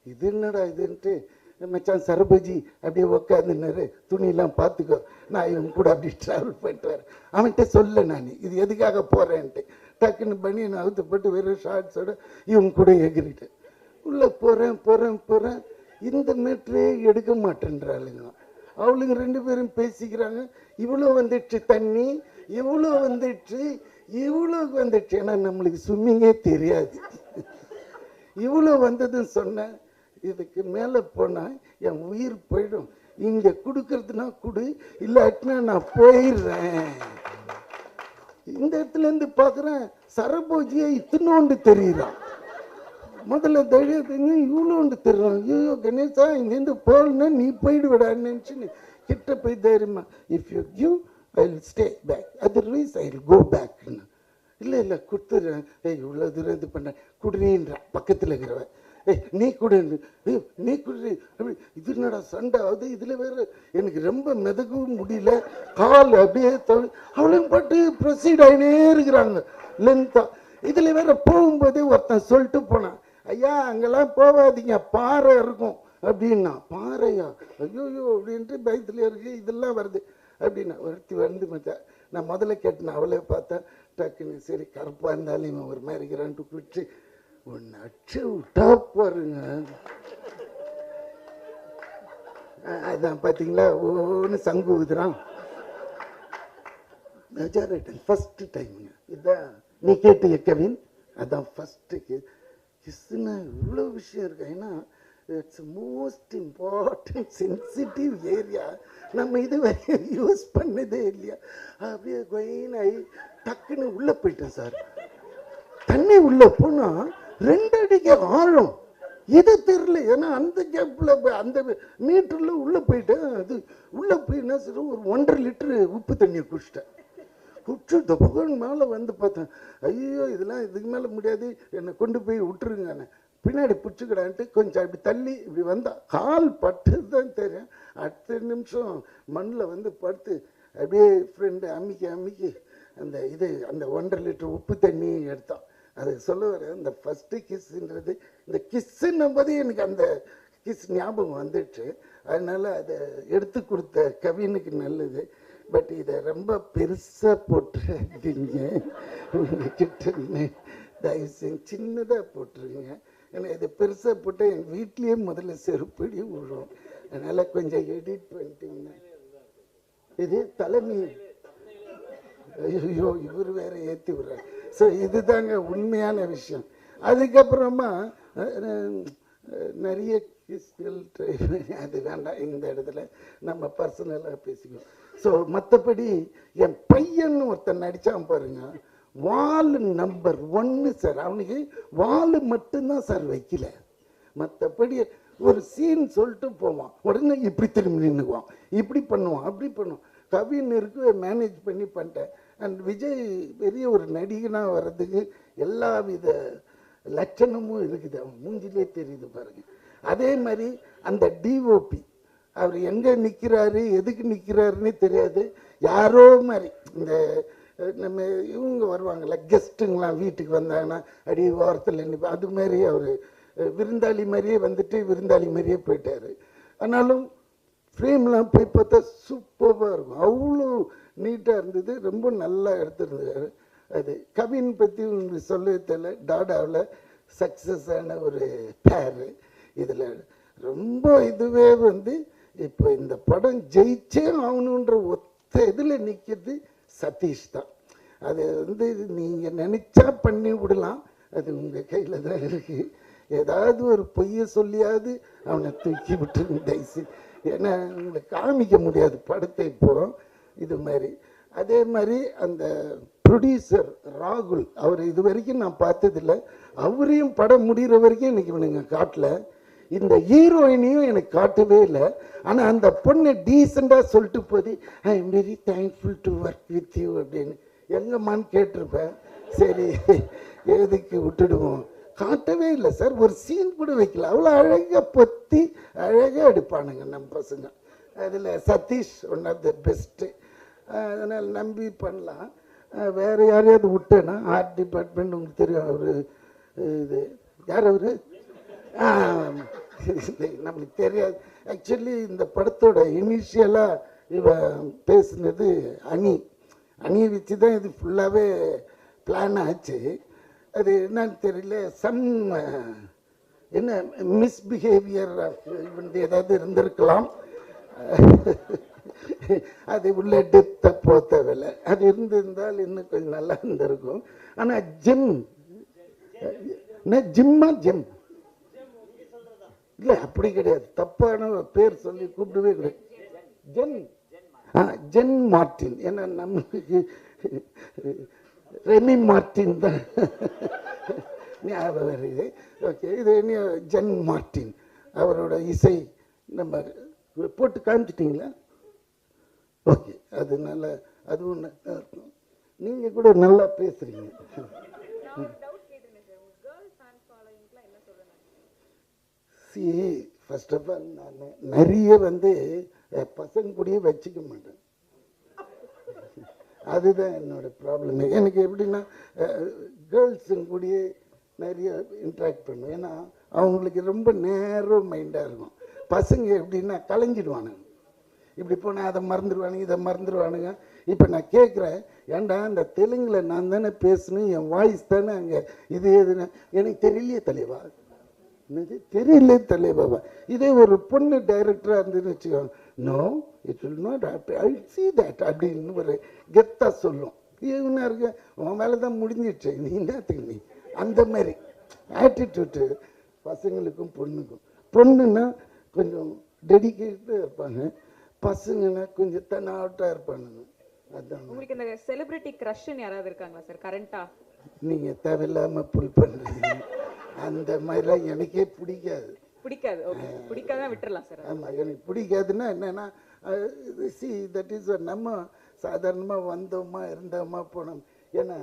இது என்னடா இதுன்ட்டு மச்சான் சரபஜி அப்படியே உட்காந்துன்னாரு, துணியெல்லாம் பார்த்துக்கோ, நான் இவன் கூட அப்படி ட்ராவல் பண்ணிட்டு வரேன். அவன்கிட்ட சொல்ல நான் இது எதுக்காக போகிறேன்ட்டு டக்குன்னு பண்ணி நான் அவுத்துப்பட்டு வெறும் ஷார்ட்ஸோட இவன் கூட எகிரிட்டேன். உள்ளே போகிறேன். இந்த மீட்டரே எடுக்க மாட்டேன்றாளுங்க. அவளுங்க 2 பேரும் பேசிக்கிறாங்க. இவ்வளோ வந்துடுச்சு தண்ணி, இவ்வளோ வந்துடுச்சு, இவ்வளோ வந்துடுச்சு. ஏன்னா நம்மளுக்கு ஸ்விம்மிங்கே தெரியாது. இவ்வளோ வந்ததுன்னு சொன்னேன். இதுக்கு மேலே போனால் என் உயிர் போயிடும். இங்கே கொடுக்கறதுனா கொடு, இல்லாட்டினா நான் போயிடுறேன். இந்த இடத்துலேருந்து பார்க்குறேன் சரபோஜியை இத்தினோண்டு தெரியுறான். முதல்ல தைரியத்துக்கு இவ்வளோண்டு தெரியும். ஐயோ கணேசா, இங்கேருந்து போகலன்னா நீ போயிடுவிடான்னு நினச்சின்னு கிட்ட போய் தைரியமா, if you give I will stay back, otherwise I will go பேக்னு. இல்லை கொடுத்துட்றேன். இவ்வளோ தூரம் இது பண்ண குடுறீன்றான் பக்கத்தில் இருக்கிறவன். நீ கொடு, நீ குடு. அப்படி இது என்னடா சண்டை ஆகுது. இதில் வேறு எனக்கு ரொம்ப மிதக்கவும் முடியல, கால் அப்படியே அவளையும் பட்டு ப்ரொசீட் ஆகினே இருக்கிறாங்க லென்த்தா. இதில் வேற போகும்போதே ஒருத்தன் சொல்லிட்டு போனான், ஐயா அங்கெல்லாம் போகாதீங்க, பாறை இருக்கும் அப்படின்னா. பாறையா? ஐயோயோ அப்படின்ட்டு பயத்துல இருக்கு, இதெல்லாம் வருது அப்படின்னா. ஒருத்தி வந்து மச்சா நான் முதல்ல கேட்டேன், அவளே பார்த்தா டக்குன்னு சரி கருப்பாக இருந்தாலும் இவன் ஒரு மாதிரி இருக்கிறான்ட்டு குளிச்சு ஒன்று அச்சு விட்டா பாருங்க. அதான் பார்த்தீங்களா ஒன்று சங்கு ஊதுறான். மெஜாரிட்டி ஃபஸ்ட்டு டைமுங்க இதுதான் நீ கேட்டு கவின். அதான் ஃபஸ்ட்டு கிஸ்னா இவ்வளோ விஷயம் இருக்கு. ஏன்னா it's most important sensitive area. நம்ம இது வரையும் யூஸ் பண்ணதே இல்லையா. அப்படியே கொயினாகி டக்குன்னு உள்ளே போயிட்டேன் சார். தண்ணி உள்ளே போனால் 2 அடிக்கு ஆழம், எது தெரியல. ஏன்னா அந்த கேப்பில் அந்த மீட்டரில் உள்ளே போயிட்டேன். அது உள்ளே போய் என்ன சார் ஒரு 1.5 லிட்டரு உப்பு தண்ணியை குடிச்சிட்டேன். குடிச்சு தொப்பகன் மேலே வந்து பார்த்தேன், ஐயோ இதெல்லாம் இதுக்கு மேலே முடியாது, என்னை கொண்டு போய் விட்டுருங்க, பின்னாடி பிடிச்சிக்கிடான்ட்டு கொஞ்சம் அப்படி தள்ளி இப்படி வந்தா கால் பட்டது தான் தெரியும். அடுத்த நிமிஷம் மண்ணில் வந்து படுத்து அப்படியே ஃப்ரெண்டு அம்மிக்கி அந்த அந்த 1.5 லிட்டர் உப்பு தண்ணி எடுத்தான். அது சொல்ல வர அந்த ஃபஸ்ட்டு கிஸ்ன்றது, இந்த கிஸ்ஸுன்னும் போது எனக்கு அந்த கிஸ் ஞாபகம் வந்துடுச்சு. அதனால் அதை எடுத்து கொடுத்த கவினுக்கு நல்லது. பட் இதை ரொம்ப பெருசாக போட்டுருங்க, உங்ககிட்ட தயவு செஞ்சு சின்னதாக போட்டுருங்க. ஏன்னா இதை பெருசாக போட்டால் எங்கள் வீட்லேயே முதல்ல செருப்படி விழும். அதனால் கொஞ்சம் எடிட் பண்ணிட்டீங்கன்னா. இது தலைமை, ஐயோ இவர் வேற ஏற்றி விடுறார். ஸோ இதுதாங்க உண்மையான விஷயம். அதுக்கப்புறமா நிறைய கிஸ்கள் அது வேண்டாம், இந்த இடத்துல நம்ம பர்சனலாக பேசிக்குவோம். ஸோ மற்றபடி என் பையன் ஒருத்தன் நடித்தான் பாருங்க, வால் நம்பர் 1 சார். அவனுக்கு வால் மட்டும்தான் சார் வைக்கல, மற்றபடி ஒரு சீன் சொல்லிட்டு போவான், உடனே இப்படி திரும்பி நின்றுக்குவான், இப்படி பண்ணுவான், அப்படி பண்ணுவான். கவின் இருக்கு மேனேஜ் பண்ணி பண்ணிட்டேன். அண்ட் விஜய் பெரிய ஒரு நடிகனாக வர்றதுக்கு எல்லா வித லட்சணமும் இருக்குது, அவன் மூஞ்சிலே தெரியுது பாருங்க. அதே மாதிரி அந்த டிஓபி அவர் எங்கே நிற்கிறாரு எதுக்கு நிற்கிறாருன்னே தெரியாது, யாரோ மாதிரி இந்த நம்ம இவங்க வருவாங்கள்ல கெஸ்ட்டுங்களாம் வீட்டுக்கு வந்தாங்கன்னா அடி வாரத்தில் நிற்ப, அது மாதிரி அவர் விருந்தாளி மாதிரியே வந்துட்டு விருந்தாளி மாதிரியே போயிட்டார். ஆனாலும் ஃப்ரேம்லாம் போய் பார்த்தா சூப்பராக இருக்கும், அவ்வளோ நீட்டாக இருந்தது, ரொம்ப நல்லா எடுத்துருந்தாரு. அது கவின் பற்றி உங்களுக்கு சொல்ல தெரியல, டாடாவில் சக்ஸஸ் ஆன ஒரு பேரு. இதில் ரொம்ப இதுவே வந்து இப்போ இந்த படம் ஜெயிச்சே ஆகணுன்ற ஒத்த இதில் நிற்கிறது சதீஷ் தான். அது வந்து நீங்கள் நினச்சா பண்ணி விடலாம், அது உங்கள் கையில் தான் இருக்குது. ஏதாவது ஒரு பொய்யை சொல்லியாவது அவனை தூக்கி விட்டுருங்க தயவுசு, ஏன்னா உங்களை காமிக்க முடியாது படத்தை இப்போ இது மாதிரி. அதே மாதிரி அந்த ப்ரொடியூசர் ராகுல், அவர் இது வரைக்கும் நான் பார்த்ததில்லை, அவரையும் படம் முடிகிற வரைக்கும் எனக்கு இவனுங்க காட்டல, இந்த ஹீரோயினையும் எனக்கு காட்டவே இல்லை. ஆனால் அந்த பொண்ணை டீசெண்டாக சொல்லிட்டு போது I am very thankful to work with you அப்படின்னு எங்கம்மான்னு கேட்டிருப்பேன். சரி எதுக்கு விட்டுடுவோம், காட்டவே இல்லை சார், ஒரு சீன் கூட வைக்கல, அவ்வளோ அழகாக பொத்தி அழகாக எடுப்பானுங்க நம்ம பசங்க. அதில் Sathish one of the best, அதனால் நம்பி பண்ணலாம். வேறு யாரையாவது விட்டேன்னா ஆர்ட் டிபார்ட்மெண்ட் உங்களுக்கு தெரியும், அவர் இது யார் அவர் நம்மளுக்கு தெரியாது. ஆக்சுவலி இந்த படத்தோட இனிஷியலாக இவன் பேசுனது அணியை வச்சு தான் இது ஃபுல்லாகவே பிளான் ஆச்சு. அது என்னன்னு தெரியல, என்ன மிஸ்பிஹேவியர் வந்து ஏதாவது இருந்திருக்கலாம். அது உள்ள டெப்த்தை போத்தவில்லை. அது இருந்திருந்தால் இன்னும் கொஞ்சம் நல்லா இருந்திருக்கும். ஆனால் ஜிம்மா இல்லை, அப்படி கிடையாது. தப்பான பேர் சொல்லி கூப்பிடவே கிடையாது. ஜென் மார்ட்டின். ஏன்னா நம்மளுக்கு ரெமி மார்ட்டின் தான் ஞாபகம் வருது. ஓகே, இது என்ன ஜென் மார்ட்டின் அவரோட இசை நம்ம போட்டு காமிச்சிட்டிங்களா? ஓகே, அது நல்லா, அதுவும் நல்லா இருக்கும். நீங்கள் கூட நல்லா பேசுகிறீங்க. சி, ஃபர்ஸ்ட் ஆஃப் ஆல் நான் நிறைய வந்து பசங்க கூடயே வச்சுக்க மாட்டேன். அதுதான் என்னோட ப்ராப்ளம். எனக்கு எப்படின்னா கேர்ள்ஸுங்க கூடயே நிறைய இன்ட்ராக்ட் பண்ணுவேன். ஏன்னா அவங்களுக்கு ரொம்ப நேரோ மைண்டாக இருக்கும். பசங்க எப்படின்னா கலைஞ்சிடுவானுங்க. இப்படி போனால் அதை மறந்துடுவானுங்க, இதை மறந்துடுவானுங்க. இப்போ நான் கேட்குறேன், ஏன்டா அந்த தெலுங்கில் நான் தானே பேசணும், என் வாய்ஸ் தானே அங்கே இது எதுனா எனக்கு தெரியலையே தலைவா, என்னது தெரியல தலைவா. இதே ஒரு பொண்ணு டைரக்டராக இருந்துன்னு வச்சுக்கோங்க, no it will not I see that அப்படின்னு ஒரு கெத்தாக சொல்லும். இவனா இருக்க உன் மேலே தான் முடிஞ்சிடுச்சு, நீ என்னத்துக்கு நீ அந்த மாதிரி ஆட்டிடியூட்டு பசங்களுக்கும் பொண்ணுக்கும். பொண்ணுன்னா கொஞ்சம் டெடிக்கேட்டாக இருப்பாங்க, பசங்கன்னா கொஞ்சம் தன்னாட்டாக இருப்பானுங்க. அதான். உங்களுக்கு இந்த செலிபிரிட்டி க்ரஷ்ன்னு யாராவது இருக்காங்களா சார் கரண்டா? நீங்கள் தேவையில்லாமல் புல் பண்ணுறீங்க. அந்த மாதிரிலாம் எனக்கே பிடிக்காது. பிடிக்காது? ஓகே, பிடிக்காதான் விட்டுறலாம் சார். ஆமாம், எனக்கு பிடிக்காதுன்னா என்னென்னா சி தட் இஸ் நம்ம சாதாரணமாக வந்தோமா இருந்தோமா போனோம். ஏன்னா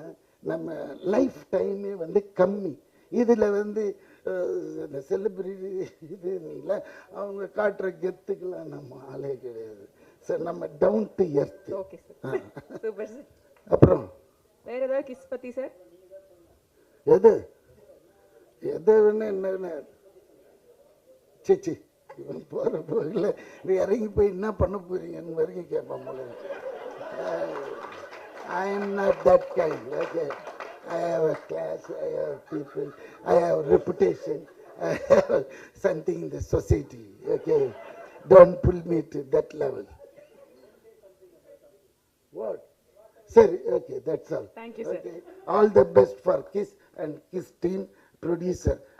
நம்ம லைஃப் டைமே வந்து கம்மி. இதில் வந்து அந்த செலிபிரிட்டி இது இல்லை, அவங்க காட்டுற கெத்துக்கெல்லாம் நம்ம ஆளே கிடையாது சார். நம்ம down to earth. Okay sir, super sir. அப்புறம் வேற ஏதாவது கிஸ் பற்றி சார்? எது வேணா என்ன சேச்சி இவன் போகிற போகல நீ இறங்கி போய் என்ன பண்ண போறீங்கன்னு வரைக்கும் கேட்பான் போல. I am not that kind. Okay, I have a class, I have people, I have reputation, I have something in the society. Okay, don't pull me to that level. What? Sorry, okay, that's all. Thank you, sir. Okay, all the best for KISS and KISS team.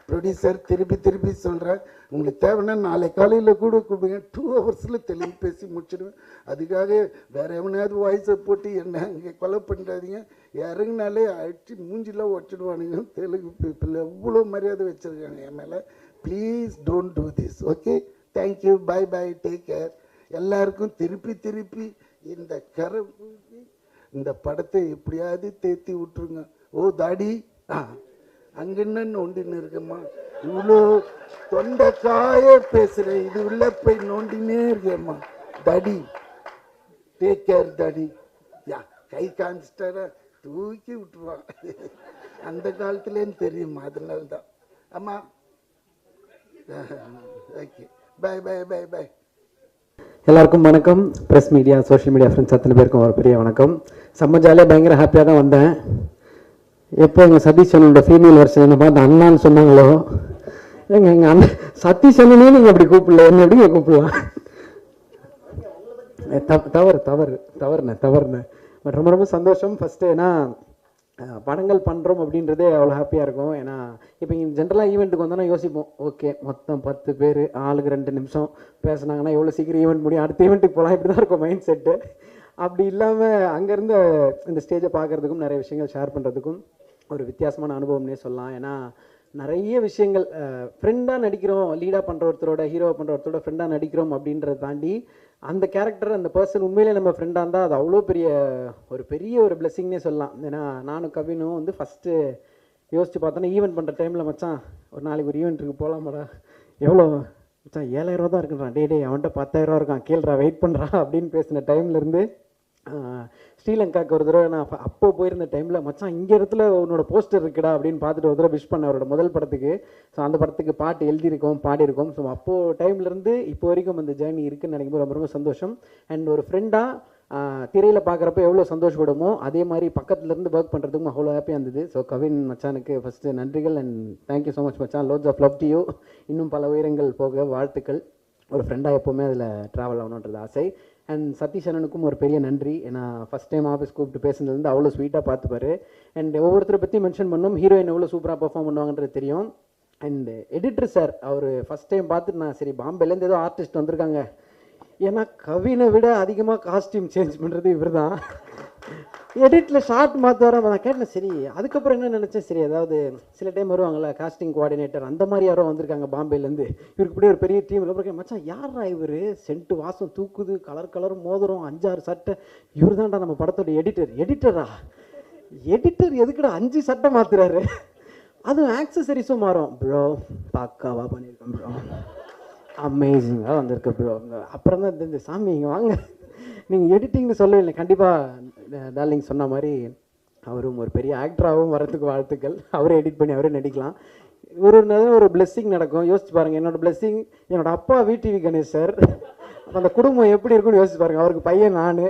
Producer திருப்பி சொல்கிறேன், உங்களுக்கு தேவைன்னா நாளை காலையில் கூட கூப்பிடுங்க, 2 ஹவர்ஸில் தெலுங்கு பேசி முடிச்சிடுவேன். அதுக்காக வேற எவனையாவது வாய்ஸை போட்டு என்ன அங்கே கொலை பண்ணிடாதீங்க. இறங்கினாலே அடிச்சு மூஞ்சிலாம் உடச்சிடுவானுங்க. தெலுங்கு பீப்புள் எவ்வளோ மரியாதை வச்சுருக்காங்க என் மேலே. Please don't do this. Okay, thank you, bye bye, take care. எல்லாருக்கும் திருப்பி இந்த இந்த படத்தை எப்படியாவது தேத்தி விட்டுருங்க. ஓ தாடி அங்கன்னு நோண்டின்னு இருக்கம்மா, இவ்வளோ தொண்டைக்காய பேசுகிறேன், இது உள்ள போய் நோண்டினே இருக்கேம்மா. தடி, டேக் கேர் தடி. யா, கை காமிச்சிட்டாரா தூக்கி விட்டுருவான். அந்த காலத்துலேன்னு தெரியுமா, அதனால தான். ஆமாம், okay, bye bye bye bye. எல்லாருக்கும் வணக்கம். Press media, social media friends அத்தனை பேருக்கும் ஒரு பெரிய வணக்கம். செம்ம ஜாலியாக பயங்கர ஹாப்பியாக தான் வந்தேன். எப்போ எங்கள் சதீஷ் அண்ணனோட ஃபீமேல் வெர்ஷன் என்ன பார்த்து அண்ணான்னு சொன்னாங்களோ, எங்கள் அண்ணன் சதீஷ் அண்ணனே நீங்கள் அப்படி கூப்பிடல, என்ன எப்படி கூப்பிடலாம்? தவறுண்ணே. பட் ரொம்ப சந்தோஷம். ஃபஸ்ட்டு ஏன்னா படங்கள் பண்ணுறோம் அப்படின்றதே அவ்வளோ ஹாப்பியாக இருக்கும். ஏன்னா இப்போ இங்கே ஜென்ரலாக ஈவெண்ட்டுக்கு வந்தோன்னா யோசிப்போம், ஓகே மொத்தம் 10 பேர் ஆளுக்கு 2 நிமிஷம் பேசுனாங்கன்னா எவ்வளோ சீக்கிரம் ஈவெண்ட் முடியும், அடுத்த ஈவெண்ட்டுக்கு போகலாம், இப்படி தான் இருக்கும் மைண்ட் செட்டு. அப்படி இல்லாமல் அங்கேருந்து இந்த ஸ்டேஜை பார்க்குறதுக்கும் நிறைய விஷயங்கள் ஷேர் பண்ணுறதுக்கும் ஒரு வித்தியாசமான அனுபவம்னே சொல்லலாம். ஏன்னா நிறைய விஷயங்கள் ஃப்ரெண்டாக நடிக்கிறோம், லீடாக பண்ணுற ஒருத்தரோட, ஹீரோவாக பண்ணுற ஒருத்தரோட ஃப்ரெண்டாக நடிக்கிறோம் அப்படின்றத தாண்டி அந்த கேரக்டர், அந்த பர்சன் உண்மையிலே நம்ம ஃப்ரெண்டாக இருந்தால் அது அவ்வளோ பெரிய ஒரு பிளெஸிங்னே சொல்லலாம். ஏன்னா நானும் கவினும் வந்து ஃபஸ்ட்டு யோசித்து பார்த்தோன்னா ஈவெண்ட் பண்ணுற டைமில் மச்சான் ஒரு நாளைக்கு ஒரு ஈவெண்ட்டுக்கு போகலாமாடா, எவ்வளோ மச்சான் 7000 ரூபா தான் இருக்குன்றான், டே அவன்கிட்ட 10,000 ரூபா இருக்கான், கேள்றா வெயிட் பண்ணுறா அப்படின்னு பேசின டைம்லேருந்து ஸ்ரீலங்காவுக்கு ஒரு தடவை நான் அப்போ போயிருந்த டைமில் மச்சான் இங்கே இடத்துல உன்னோட போஸ்டர் இருக்குடா அப்படின்னு பார்த்துட்டு ஒரு தடவை விஷ் பண்ண அவரோட முதல் படத்துக்கு. ஸோ அந்த படத்துக்கு பாட்டு எழுதியிருக்கோம், பாடியிருக்கோம். ஸோ அப்போது டைம்லேருந்து இப்போ வரைக்கும் அந்த ஜேர்னி இருக்குன்னு நினைக்கும்போது ரொம்ப ரொம்ப சந்தோஷம். அண்ட் ஒரு ஃப்ரெண்டாக திரையில் பார்க்குறப்ப எவ்வளோ சந்தோஷப்படுமோ அதே மாதிரி பக்கத்துலேருந்து ஒர்க் பண்ணுறதுக்கும் அவ்வளோ ஹாப்பியாக இருந்தது. ஸோ கவின் மச்சானுக்கு ஃபஸ்ட்டு நன்றிகள் அண்ட் தேங்க்யூ ஸோ மச் மச்சான். Lots of love to you. இன்னும் பல உயரங்கள் போக வாழ்த்துக்கள். ஒரு ஃப்ரெண்டாக எப்போவுமே அதில் ட்ராவல் ஆகணுன்றது ஆசை. அண்ட் சதீஷ் அண்ணனுக்கும் ஒரு பெரிய நன்றி. ஏன்னா ஃபஸ்ட் டைம் ஆஃபீஸ் கூப்பிட்டு பேசுனதுலேருந்து அவ்வளோ ஸ்வீட்டாக பார்த்துப்பாரு. அண்ட் ஒவ்வொருத்தரை பற்றி மென்ஷன் பண்ணோம். ஹீரோயின் எவ்வளோ சூப்பராக பெர்ஃபார்ம் பண்ணுவாங்கன்றது தெரியும். அண்ட் எடிட்டர் சார் அவர் ஃபஸ்ட் டைம் பார்த்துட்டு நான் சரி பாம்பேலேருந்து ஏதோ ஆர்டிஸ்ட் வந்திருக்காங்க, ஏன்னா கவினை விட அதிகமாக காஸ்டியூம் சேஞ்ச் பண்ணுறது இவர் தான். எடிட்டில் ஷார்ட் மாற்றுவார நான் கேட்டேன். சரி அதுக்கப்புறம் என்ன நினச்சேன், சரி அதாவது சில டைம் வருவாங்கள்ல காஸ்டிங் கோஆர்டினேட்டர் அந்த மாதிரி யாரோ வந்திருக்காங்க பாம்பேலேருந்து, இவருக்கு இப்படி ஒரு பெரிய டீம் அப்புறம் மச்சான் யாரா இவர், சென்ட்டு வாசம் தூக்குது, கலர் மோதிரம் 5-6 சட்டை, இவர் தான்டா நம்ம படத்தோட எடிட்டரா எடிட்டர் எதுக்குடா 5 சட்டை மாற்றுறாரு, அதுவும் ஆக்சசரிஸும் மாறும். ப்ரோ பக்காவாக பண்ணியிருக்கோம் ப்ரோ, அமேசிங்காக வந்திருக்கு ப்ரோ. அப்புறம் தான் இந்த சாமி இங்கே வாங்க நீங்கள் எடிட்டிங்னு சொல்லவில்லை. கண்டிப்பாக டார்லிங் சொன்ன மாதிரி அவரும் ஒரு பெரிய ஆக்டராகவும் வரதுக்கு வாழ்த்துக்கள். அவரே எடிட் பண்ணி அவரே நடிக்கலாம். ஒரு பிளெஸ்ஸிங் நடக்கும். யோசிச்சு பாருங்கள், என்னோடய பிளெஸ்ஸிங் என்னோட அப்பா VTV கணேஷ் சார். அப்போ அந்த குடும்பம் எப்படி இருக்குன்னு யோசிச்சு பாருங்கள். அவருக்கு பையன் நான்,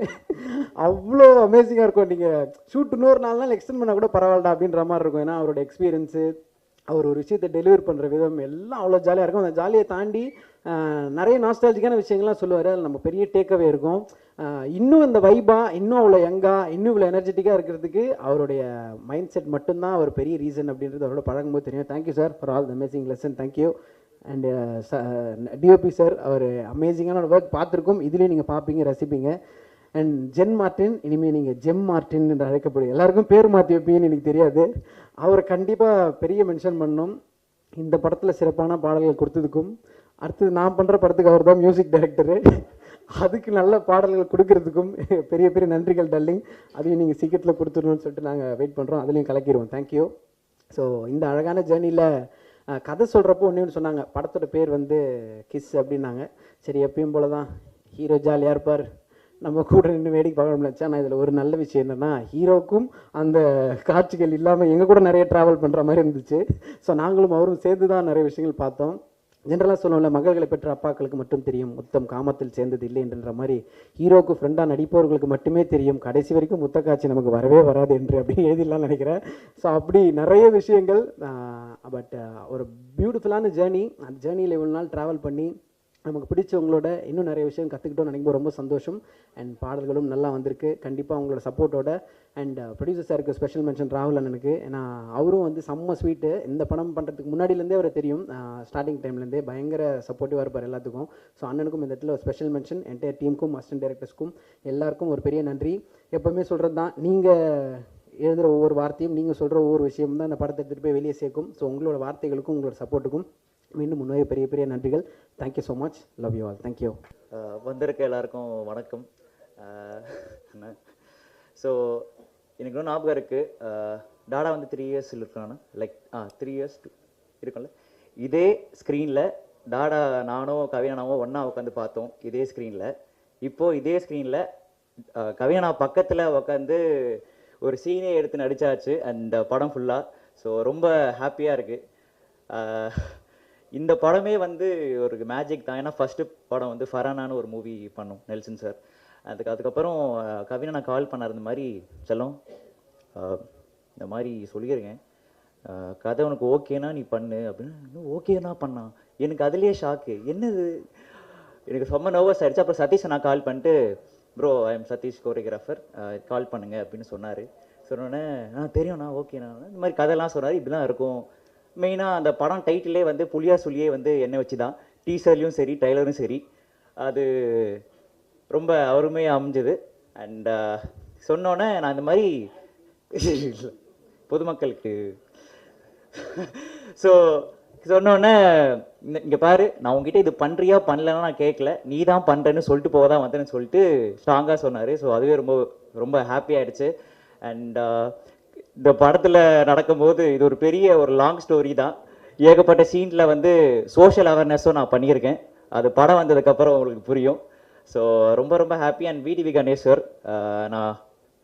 அவ்வளோ அமேசிங்காக இருக்கும். நீங்கள் ஷூட் இன்னொரு 4 நாள் எக்ஸ்டெண்ட் பண்ணால் கூட பரவாயில்லடா அப்படின்ற மாதிரி இருக்கும். ஏன்னா அவரோட எக்ஸ்பீரியன்ஸு, அவர் ஒரு விஷயத்தை டெலிவர் பண்ணுற விதம் எல்லாம் அவ்வளோ ஜாலியாக இருக்கும். அந்த ஜாலியை தாண்டி நிறைய நாஸ்டாலஜிக்கான விஷயங்கள்லாம் சொல்லுவார். அதில் நம்ம பெரிய டேக்கவே இருக்கும். இன்னும் இந்த வைபாக, இன்னும் அவ்வளோ யங்காக, இன்னும் இவ்வளோ எனர்ஜெட்டிக்காக இருக்கிறதுக்கு அவருடைய மைண்ட் செட் மட்டும்தான் ஒரு பெரிய ரீசன் அப்படின்றது அவரோட பழகும்போது தெரியும். Thank you sir for all the amazing lesson. Thank you. And DOP sir, அவர் அமேசிங்கான ஒர்க் பார்த்துருக்கோம், இதுலேயும் நீங்கள் பார்ப்பீங்க, ரசிப்பீங்க. அண்ட் ஜென் மார்ட்டின், இனிமேல் நீங்கள் ஜெம் மார்ட்டின் என்று அழைக்கப்படும். எல்லாருக்கும் பேர் மாற்றி வைப்பீங்கன்னு எனக்கு தெரியாது. அவரை கண்டிப்பாக பெரிய மென்ஷன் பண்ணணும். இந்த படத்தில் சிறப்பான பாடல்கள் கொடுத்ததுக்கும், அடுத்தது நான் பண்ணுற படத்துக்கு அவர் தான் மியூசிக் டைரக்டரு, அதுக்கு நல்ல பாடல்கள் கொடுக்கறதுக்கும் பெரிய பெரிய நன்றிகள் டார்லிங். அதையும் நீங்கள் சீக்கிரத்தில் கொடுத்துடணும்னு சொல்லிட்டு நாங்கள் வெயிட் பண்ணுறோம். அதுலேயும் கலக்கிடுவோம். தேங்க்யூ. ஸோ இந்த அழகான ஜேர்னியில் கதை சொல்கிறப்போ ஒன்று சொன்னாங்க, படத்தோட பேர் வந்து கிஸ் அப்படின்னாங்க. சரி எப்பயும் போல தான் ஹீரோ ஜாலியாக இருப்பார், நம்ம கூட நின்று வேடிக்கை பார்க்க நினச்சா. ஆனால் இதில் ஒரு நல்ல விஷயம் என்னென்னா, ஹீரோக்கும் அந்த காட்சிகள் இல்லாமல் எங்கள் கூட நிறைய ட்ராவல் பண்ணுற மாதிரி இருந்துச்சு. ஸோ நாங்களும் அவரும் சேர்ந்து தான் நிறைய விஷயங்கள் பார்த்தோம். ஜென்ரலாக சொல்லுவோம்ல, மகள்களை பெற்ற அப்பாக்களுக்கு மட்டும் தெரியும் முத்தம் காமத்தில் சேர்ந்தது இல்லை என்ற மாதிரி, ஹீரோக்கு ஃப்ரெண்டாக நடிப்பவர்களுக்கு மட்டுமே தெரியும் கடைசி வரைக்கும் முத்த காட்சி நமக்கு வரவே வராது என்று அப்படின்னு எழுதிடலாம் நினைக்கிறேன். ஸோ அப்படி நிறைய விஷயங்கள். பட் ஒரு பியூட்டிஃபுல்லான ஜேர்னி. அந்த ஜேர்னியில் இவ்வளோ நாள் ட்ராவல் பண்ணி நமக்கு பிடிச்சவங்களோட இன்னும் நிறைய விஷயம் கற்றுக்கிட்டோம் நினைக்கும்போது ரொம்ப சந்தோஷம். அண்ட் பாடல்களும் நல்லா வந்திருக்கு. கண்டிப்பாக உங்களோட சப்போர்ட்டோட. அண்ட் ப்ரொடியூசர் சாருக்கு ஸ்பெஷல் மென்ஷன் ராகுல் அண்ணனுக்கு. ஏன்னா அவரும் வந்து செம்ம ஸ்வீட்டு. இந்த படம் பண்ணுறதுக்கு முன்னாடியிலேருந்தே அவரை தெரியும், ஸ்டார்டிங் டைம்லேருந்தே பயங்கர சப்போர்ட்டிவாக இருப்பார் எல்லாத்துக்கும். ஸோ அண்ணனுக்கும் இந்த இடத்துல ஒரு ஸ்பெஷல் மென்ஷன். என்டையர் டீமுக்கும், அசிஸ்டன்ட் டைரக்டர்ஸ்க்கும் எல்லாருக்கும் ஒரு பெரிய நன்றி. எப்போவுமே சொல்கிறது தான், நீங்கள் எழுதுகிற ஒவ்வொரு வார்த்தையும், நீங்கள் சொல்கிற ஒவ்வொரு விஷயமும் தான் இந்த படத்தை எடுத்துகிட்டு போய் வெளியே சேர்க்கும். ஸோ உங்களோட வார்த்தைகளுக்கும் உங்களோட சப்போர்ட்டுக்கும் மீண்டும் முன்னே பெரிய பெரிய நன்றிகள். Thank you so much. Love you all. Thank you. வந்திருக்க எல்லாருக்கும் வணக்கம். ஸோ எனக்கு இன்னும் ஞாபகம் இருக்குது, டாடா வந்து 3 இயர்ஸ் இருக்கானா, லைக் 3 இயர்ஸ் இருக்கும்ல. இதே ஸ்க்ரீனில் டாடா நானும் கவினாவும் ஒன்றா உட்காந்து பார்த்தோம் இதே ஸ்க்ரீனில். இப்போது இதே ஸ்க்ரீனில் கவினா பக்கத்தில் உட்காந்து ஒரு சீனே எடுத்து நடித்தாச்சு அண்ட் படம் ஃபுல்லாக. ஸோ ரொம்ப ஹாப்பியாக இருக்குது. இந்த படமே வந்து ஒரு மேஜிக் தான். ஏன்னா ஃபஸ்ட்டு படம் வந்து ஃபரானான்னு ஒரு மூவி பண்ணோம் நெல்சன் சார். அதுக்கப்புறம் கவினா நான் கால் பண்ணார், இந்த மாதிரி செல்லம் இந்த மாதிரி சொல்லியிருக்கேன், கதை உனக்கு ஓகேனா நீ பண்ணு அப்படின்னு. ஓகேனா பண்ணான். எனக்கு அதுலேயே ஷாக்கு, என்னது எனக்கு ரொம்ப நர்வஸ் ஆகிடுச்சு. அப்புறம் சதீஷை நான் கால் பண்ணிட்டு, bro I am Sathish choreographer, call பண்ணுங்க அப்படின்னு சொன்னார். சொன்னோன்னே தெரியும்ண்ணா ஓகேண்ணா, இந்த மாதிரி கதையெல்லாம் சொன்னார். இப்படிலாம் இருக்கும். மெயினாக அந்த படம் டைட்டிலே வந்து புலியா சொல்லியே வந்து என்னை வச்சு தான், டீசர்லையும் சரி ட்ரைலரும் சரி, அது ரொம்ப அருமையாக அமைஞ்சது. அண்ட் சொன்னோன்னே நான் இந்த மாதிரி பொதுமக்களுக்கு ஸோ சொன்னோன்னே, இங்கே பாரு நான் உங்ககிட்ட இது பண்ணுறியா பண்ணலன்னா நான் கேட்கல, நீ தான் பண்ணுறேன்னு சொல்லிட்டு போக தான் வந்தேன்னு சொல்லிட்டு ஸ்ட்ராங்காக சொன்னார். ஸோ அதுவே ரொம்ப ரொம்ப ஹாப்பி ஆகிடுச்சு. அண்ட் இந்த படத்தில் நடக்கும்போது இது ஒரு பெரிய ஒரு லாங் ஸ்டோரி தான். ஏகப்பட்ட சீனில் வந்து சோஷியல் அவேர்னஸும் நான் பண்ணியிருக்கேன். அது படம் வந்ததுக்கப்புறம் உங்களுக்கு புரியும். ஸோ ரொம்ப ரொம்ப happy. And VTV Ganesh sir, நான்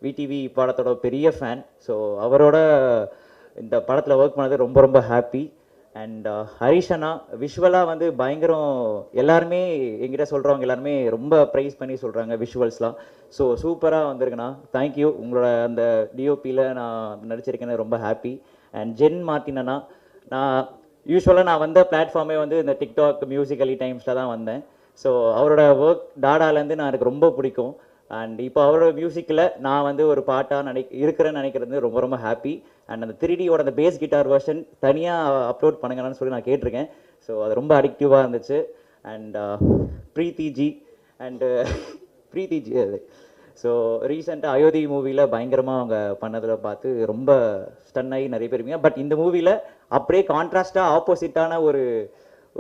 விடிவி படத்தோட பெரிய ஃபேன். ஸோ அவரோட இந்த படத்தில் ஒர்க் பண்ணது ரொம்ப ரொம்ப ஹாப்பி. அண்ட் ஹரிஷ் அண்ணா விஷுவலாக வந்து பயங்கரம். எல்லாருமே எங்கிட்ட சொல்கிறவங்க எல்லாருமே ரொம்ப ப்ரைஸ் பண்ணி சொல்கிறாங்க விஷுவல்ஸ்லாம். ஸோ சூப்பராக வந்திருக்குண்ணா, தேங்க்யூ. உங்களோட அந்த டிஓபியில் நான் நடிச்சிருக்கேன்னு ரொம்ப ஹாப்பி. அண்ட் ஜென் மார்ட்டின் அண்ணா, நான் யூஸ்வலாக நான் வந்த பிளாட்ஃபார்மே வந்து இந்த டிக்டாக் மியூசிக்கலி டைம்ஸில் தான் வந்தேன். ஸோ அவரோட ஒர்க் டாடாலேருந்து நான் எனக்கு ரொம்ப பிடிக்கும். அண்ட் இப்போ அவரோட மியூசிக்கில் நான் வந்து ஒரு பாட்டாக இருக்கிறேன்னு நினைக்கிறது ரொம்ப ரொம்ப ஹாப்பி. அண்ட் அந்த 3Dயோட அந்த பேஸ் கிட்டார் வெர்ஷன் தனியாக அப்லோட் பண்ணுங்கன்னு சொல்லி நான் கேட்டிருக்கேன். ஸோ அது ரொம்ப அடிக்டிவாக இருந்துச்சு. அண்ட் ப்ரீத்திஜி அது ஸோ ரீசெண்டாக அயோத்தி மூவியில் பயங்கரமாக அவங்க பண்ணதில் பார்த்து ரொம்ப ஸ்டன் ஆகி நிறைய பேர் இருப்பீங்க. பட் இந்த மூவியில் அப்படியே கான்ட்ராஸ்டாக ஆப்போசிட்டான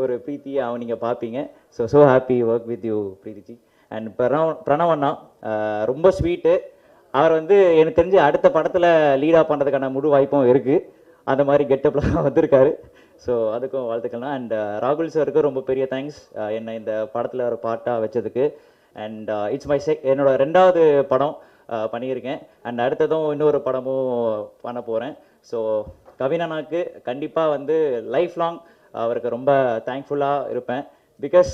ஒரு ப்ரீத்தியை நீங்கள் பார்ப்பீங்க. So happy work with you Preethi ji. And பிரணவண்ணா ரொம்ப ஸ்வீட்டு. அவர் வந்து எனக்கு தெரிஞ்சு அடுத்த படத்தில் லீடாக பண்ணுறதுக்கான முழு வாய்ப்பும் இருக்குது. அந்த மாதிரி கெட்டப்பில் வந்திருக்காரு. ஸோ அதுக்கும் வாழ்த்துக்கள்னா. அண்ட் ராகுல் சாருக்கு ரொம்ப பெரிய தேங்க்ஸ் என்னை இந்த படத்தில் ஒரு பாட்டாக வச்சதுக்கு. அண்ட் இட்ஸ் மை என்னோட 2வது படம் பண்ணியிருக்கேன். அண்ட் அடுத்ததும் இன்னொரு படமும் பண்ண போகிறேன். ஸோ கவினனாக்கு கண்டிப்பாக வந்து லைஃப் லாங் அவருக்கு ரொம்ப தேங்க்ஃபுல்லாக இருப்பேன். பிகாஸ்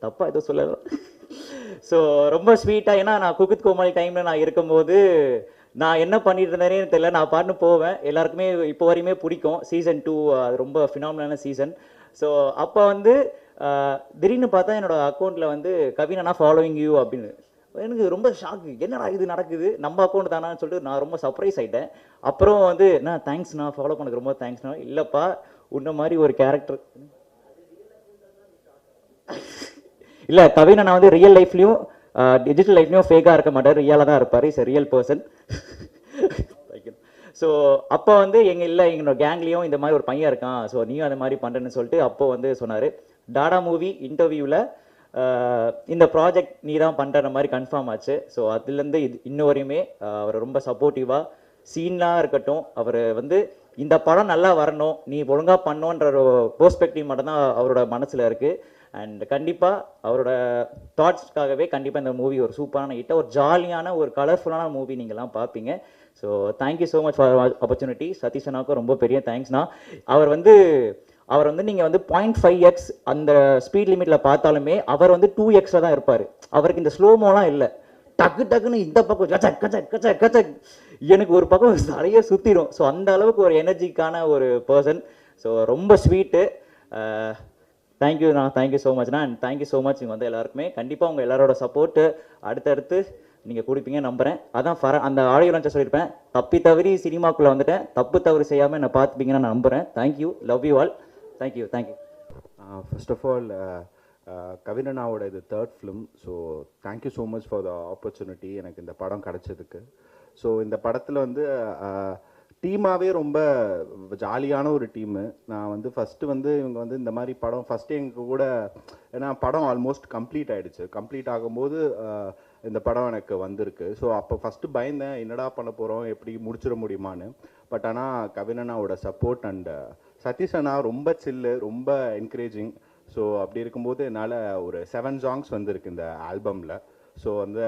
தப்பாக எதுவும் சொல்லலாம். ஸோ ரொம்ப ஸ்வீட்டாக, ஏன்னா நான் குக் வித் கோமாளி டைமில் நான் இருக்கும்போது நான் என்ன பண்ணிட்டு இருந்தேனே தெரியல, நான் பாட்டுன்னு போவேன். எல்லாருக்குமே இப்போ வரையுமே பிடிக்கும். சீசன் 2 அது ரொம்ப ஃபினாமினலான சீசன். ஸோ அப்போ வந்து திடீர்னு பார்த்தா என்னோட அக்கௌண்ட்டில் வந்து கவினா ஃபாலோவிங் யூ அப்படின்னு. எனக்கு ரொம்ப ஷாக்கு, என்னடா இது நடக்குது, நம்ம அக்கௌண்ட் தானான்னு சொல்லிட்டு நான் ரொம்ப சர்ப்ரைஸ் ஆகிட்டேன். அப்புறம் வந்து நான் தேங்க்ஸ்ண்ணா, ஃபாலோ பண்ணக்கு ரொம்ப தேங்க்ஸ்ண்ணா. இல்லைப்பா, உன்ன மாதிரி ஒரு கேரக்டர் இல்லை கவினா, நான் வந்து ரியல் லைஃப்லையும் டிஜிட்டல் லைஃப்லையும் ஃபேக்காக இருக்க மாட்டார், ரியலாக தான் இருப்பார். Is real person. ஸோ அப்போ வந்து எங்களோட கேங்லேயும் இந்த மாதிரி ஒரு பையன் இருக்கான், ஸோ நீயும் அந்த மாதிரி பண்ணுறேன்னு சொல்லிட்டு அப்போ வந்து சொன்னார். டாடா மூவி இன்டர்வியூவில் இந்த ப்ராஜெக்ட் நீ தான் பண்ணுற மாதிரி கன்ஃபார்ம் ஆச்சு. ஸோ அதுலேருந்து இன்ன வரையுமே அவர் ரொம்ப சப்போர்ட்டிவாக, சீனாக இருக்கட்டும், அவர் வந்து இந்த படம் நல்லா வரணும், நீ ஒழுங்காக பண்ணோன்ற ஒரு பெர்ஸ்பெக்டிவ் மட்டும்தான் அவரோட மனசில் இருக்குது. அண்ட் கண்டிப்பாக அவரோட தாட்ஸ்க்காகவே கண்டிப்பாக இந்த மூவி ஒரு சூப்பரான ஹிட்டாக, ஒரு ஜாலியான ஒரு கலர்ஃபுல்லான மூவி நீங்கள்லாம் பார்ப்பீங்க. So thank you so much for opportunity. Sathish அண்ணாவுக்கும் ரொம்ப பெரிய தேங்க்ஸ்ண்ணா. அவர் வந்து நீங்கள் வந்து 0.5x அந்த ஸ்பீட் லிமிட்டில் பார்த்தாலுமே அவர் வந்து 2xல தான் இருப்பார். அவருக்கு இந்த ஸ்லோமோலாம் இல்லை. டக்கு டக்குன்னு இந்த பக்கம் கச்சக் கச்சக் கச்சக் கச்சக், எனக்கு ஒரு பக்கம் நிறைய சுற்றிடும். ஸோ அந்த அளவுக்கு ஒரு எனர்ஜிக்கான ஒரு பர்சன். ஸோ ரொம்ப ஸ்வீட்டு. தேங்க்யூண்ணா, தேங்க்யூ ஸோ மச்ண்ணா. And thank you so much. வந்து எல்லாருக்குமே கண்டிப்பாக உங்கள் எல்லாரோட சப்போர்ட்டு அடுத்தடுத்து நீங்கள் கொடுப்பீங்க நம்புகிறேன். அதான் அந்த ஆடியோ லான்ச்சை சொல்லியிருப்பேன், தப்பி தவறி சினிமாக்குள்ளே வந்துட்டேன், தப்பு தவறு செய்யாமல் என்னை பார்த்துப்பீங்கன்னு நான் நம்புகிறேன். Thank you, love you all. Thank you. First of all கவினனாவோட இது 3rd film. So thank you so much for the opportunity, எனக்கு இந்த படம் கிடச்சதுக்கு. ஸோ இந்த படத்தில் வந்து டீமாகவே ரொம்ப ஜாலியான ஒரு டீமு. நான் வந்து ஃபஸ்ட்டு வந்து இவங்க வந்து இந்த மாதிரி படம் ஃபஸ்ட்டு எங்கள் கூட, ஏன்னா படம் ஆல்மோஸ்ட் கம்ப்ளீட் ஆகிடுச்சு. கம்ப்ளீட் ஆகும்போது இந்த படம் எனக்கு வந்திருக்கு. ஸோ அப்போ ஃபஸ்ட்டு பயந்தேன், என்னடா பண்ண போகிறோம், எப்படி முடிச்சிட முடியுமான்னு. பட் ஆனால் கவினனாவோட சப்போர்ட் அண்ட் சதீஷ் அண்ணா ரொம்ப சில்லு, ரொம்ப என்கரேஜிங். ஸோ அப்படி இருக்கும்போது என்னால் ஒரு 7 சாங்ஸ் வந்திருக்கு இந்த ஆல்பமில். ஸோ வந்து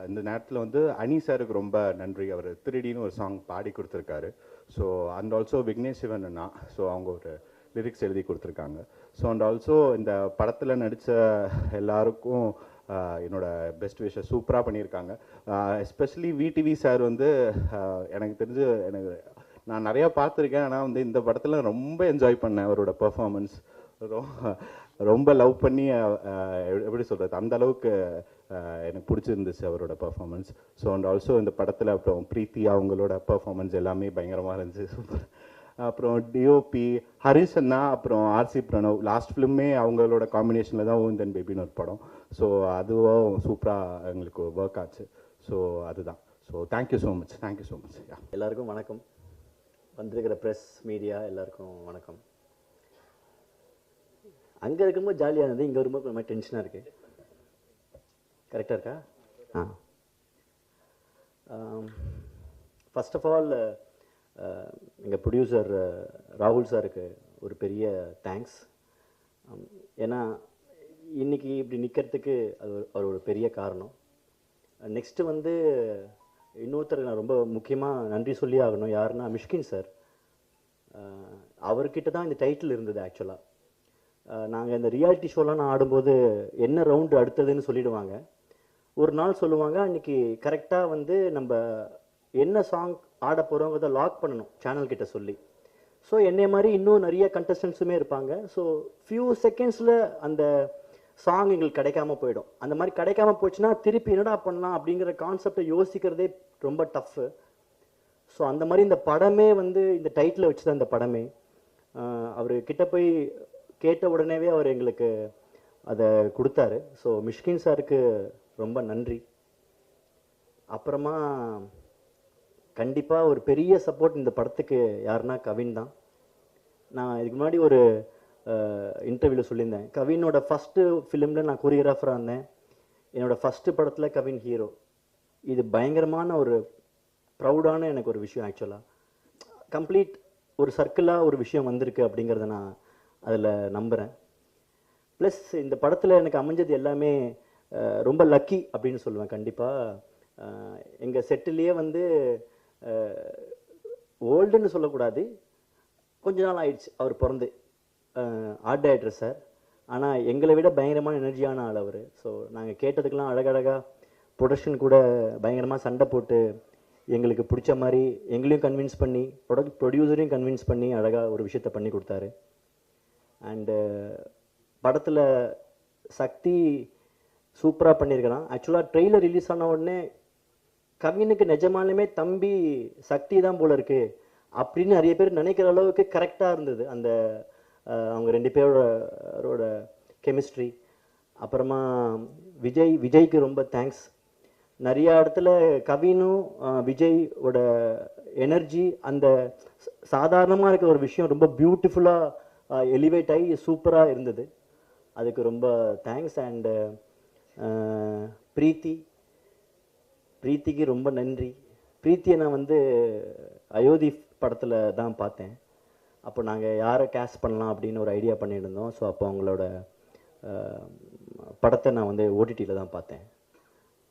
இந்த நேரத்தில் வந்து அனி சாருக்கு ரொம்ப நன்றி. அவர் 3Dன்னு ஒரு சாங் பாடி கொடுத்துருக்காரு. So and also Vignesh Sivan Anna, so அவங்க ஒரு லிரிக்ஸ் எழுதி கொடுத்துருக்காங்க. ஸோ அண்ட் ஆல்சோ இந்த படத்தில் நடித்த எல்லாருக்கும் என்னோட பெஸ்ட் விஷயம், சூப்பராக பண்ணியிருக்காங்க. எஸ்பெஷலி விடிவி சார் வந்து எனக்கு தெரிஞ்சு நான் நிறையா பார்த்துருக்கேன், ஆனால் வந்து இந்த படத்தில் ரொம்ப என்ஜாய் பண்ணேன். அவரோட பர்ஃபார்மன்ஸ் ரொம்ப லவ் பண்ணி எப்படி சொல்கிறது, அந்த அளவுக்கு எனக்கு பிடிச்சிருந்துச்சு அவரோட பர்ஃபார்மன்ஸ். ஸோ அண்ட் ஆல்சோ இந்த படத்தில் அப்புறம் ப்ரீத்தி அவங்களோட பர்ஃபார்மன்ஸ் எல்லாமே பயங்கரமாக இருந்துச்சு, சூப்பர். அப்புறம் டிஓபி ஹரிஷ் அண்ணா, அப்புறம் ஆர்சி பிரணவ், லாஸ்ட் ஃபிலிமே அவங்களோட காம்பினேஷனில் தான் ஓந்தன் பேபின்னு ஒரு படம். ஸோ அதுவும் சூப்பராக எங்களுக்கு ஒர்க் ஆச்சு. ஸோ அதுதான். So thank you so much, thank you so much. எல்லாருக்கும் வணக்கம். வந்திருக்கிற ப்ரெஸ் மீடியா எல்லாருக்கும் வணக்கம். அங்கே இருக்கும்போது ஜாலியாக இருந்தது, இங்கே வரும்போது கொஞ்சம் டென்ஷனாக இருக்குது. கரெக்டாக இருக்கா? ஃபர்ஸ்ட் ஆஃப் ஆல் எங்கள் ப்ரொடியூசர் ராகுல் சாருக்கு ஒரு பெரிய தேங்க்ஸ். ஏன்னா இன்னைக்கு இப்படி நிற்கிறதுக்கு அது ஒரு பெரிய காரணம். நெக்ஸ்ட்டு வந்து இன்னொருத்தர் நான் ரொம்ப முக்கியமாக நன்றி சொல்லி ஆகணும். யாருன்னா மிஷ்கின் சார். அவர்கிட்ட தான் இந்த டைட்டில் இருந்தது ஆக்சுவலாக. நாங்கள் இந்த ரியாலிட்டி ஷோலாம் நான் ஆடும்போது என்ன ரவுண்டு அடுத்ததுன்னு சொல்லிடுவாங்க. ஒரு நாள் சொல்லுவாங்க, அன்றைக்கி கரெக்டாக வந்து நம்ம என்ன சாங் ஆட போகிறோங்கிறத லாக் பண்ணணும் சேனல் கிட்ட சொல்லி. ஸோ என்னை மாதிரி இன்னும் நிறைய கண்டஸ்டன்ஸுமே இருப்பாங்க. ஸோ ஃபியூ செகண்ட்ஸில் அந்த சாங் எங்களுக்கு கிடைக்காம போயிடும். அந்த மாதிரி கிடைக்காம போச்சுன்னா திருப்பி என்னடா பண்ணலாம் அப்படிங்கிற கான்செப்டை யோசிக்கிறதே ரொம்ப டஃப்பு. ஸோ அந்த மாதிரி இந்த படமே வந்து இந்த டைட்டில் வச்சு தான் இந்த படமே. அவர் கிட்ட போய் கேட்ட உடனேவே அவர் எங்களுக்கு அதை கொடுத்தாரு. ஸோ மிஷ்கின் சாருக்கு ரொம்ப நன்றி. அப்புறமா கண்டிப்பாக ஒரு பெரிய சப்போர்ட் இந்த படத்துக்கு யாருன்னா கவின் தான். நான் இதுக்கு முன்னாடி ஒரு இன்டர்வியூவில் சொல்லியிருந்தேன், கவினோட ஃபஸ்ட்டு ஃபிலிமில் நான் கொரியோகிராஃபராக இருந்தேன். என்னோடய ஃபஸ்ட்டு படத்தில் கவின் ஹீரோ. இது பயங்கரமான ஒரு ப்ரௌடான எனக்கு ஒரு விஷயம். ஆக்சுவலாக கம்ப்ளீட் ஒரு சர்க்கிளாக ஒரு விஷயம் வந்திருக்கு அப்படிங்கிறத நான் அதில் நம்புகிறேன். ப்ளஸ் இந்த படத்தில் எனக்கு அமைஞ்சது எல்லாமே ரொம்ப லக்கி அப்படின்னு சொல்லுவேன். கண்டிப்பாக எங்கள் செட்டிலேயே வந்து ஓல்டுன்னு சொல்லக்கூடாது, கொஞ்ச நாள் ஆயிடுச்சு அவர் பிறந்து, ஆர்ட் டைரக்டர் சார். ஆனால் எங்களை விட பயங்கரமான எனர்ஜியான ஆள் அவர். ஸோ நாங்கள் கேட்டதுக்கெலாம் அழகழகாக ப்ரொடக்ஷன் கூட பயங்கரமாக சண்டை போட்டு எங்களுக்கு பிடிச்ச மாதிரி எங்களையும் கன்வின்ஸ் பண்ணி ப்ரொடியூசரையும் கன்வின்ஸ் பண்ணி அழகாக ஒரு விஷயத்த பண்ணி கொடுத்தாரு. அண்டு படத்தில் சக்தி சூப்பராக பண்ணியிருக்கலாம். ஆக்சுவலாக ட்ரெய்லர் ரிலீஸ் ஆன உடனே கவினுக்கு நிஜமாலுமே தம்பி சக்தி தான் போல இருக்கு அப்படின்னு நிறைய பேர் நினைக்கிற அளவுக்கு கரெக்டாக இருந்தது அந்த அவங்க ரெண்டு பேரோட கெமிஸ்ட்ரி. அப்புறமா விஜய்க்கு ரொம்ப தேங்க்ஸ். நிறைய இடத்துல கவினும் விஜயோட எனர்ஜி அந்த சாதாரணமாக இருக்கிற ஒரு விஷயம் ரொம்ப பியூட்டிஃபுல்லாக எலிவேட் ஆகி சூப்பராக இருந்தது. அதுக்கு ரொம்ப தேங்க்ஸ். அண்டு பிரீத்திக்கு ரொம்ப நன்றி. பிரீத்தியை நான் வந்து அயோத்தி படத்தில் தான் பார்த்தேன். அப்போ நாங்கள் யாரை கேஸ்ட் பண்ணலாம் அப்படின்னு ஒரு ஐடியா பண்ணிட்டு இருந்தோம். ஸோ அப்போ அவங்களோட படத்தை நான் வந்து ஓடிடியில் தான் பார்த்தேன்.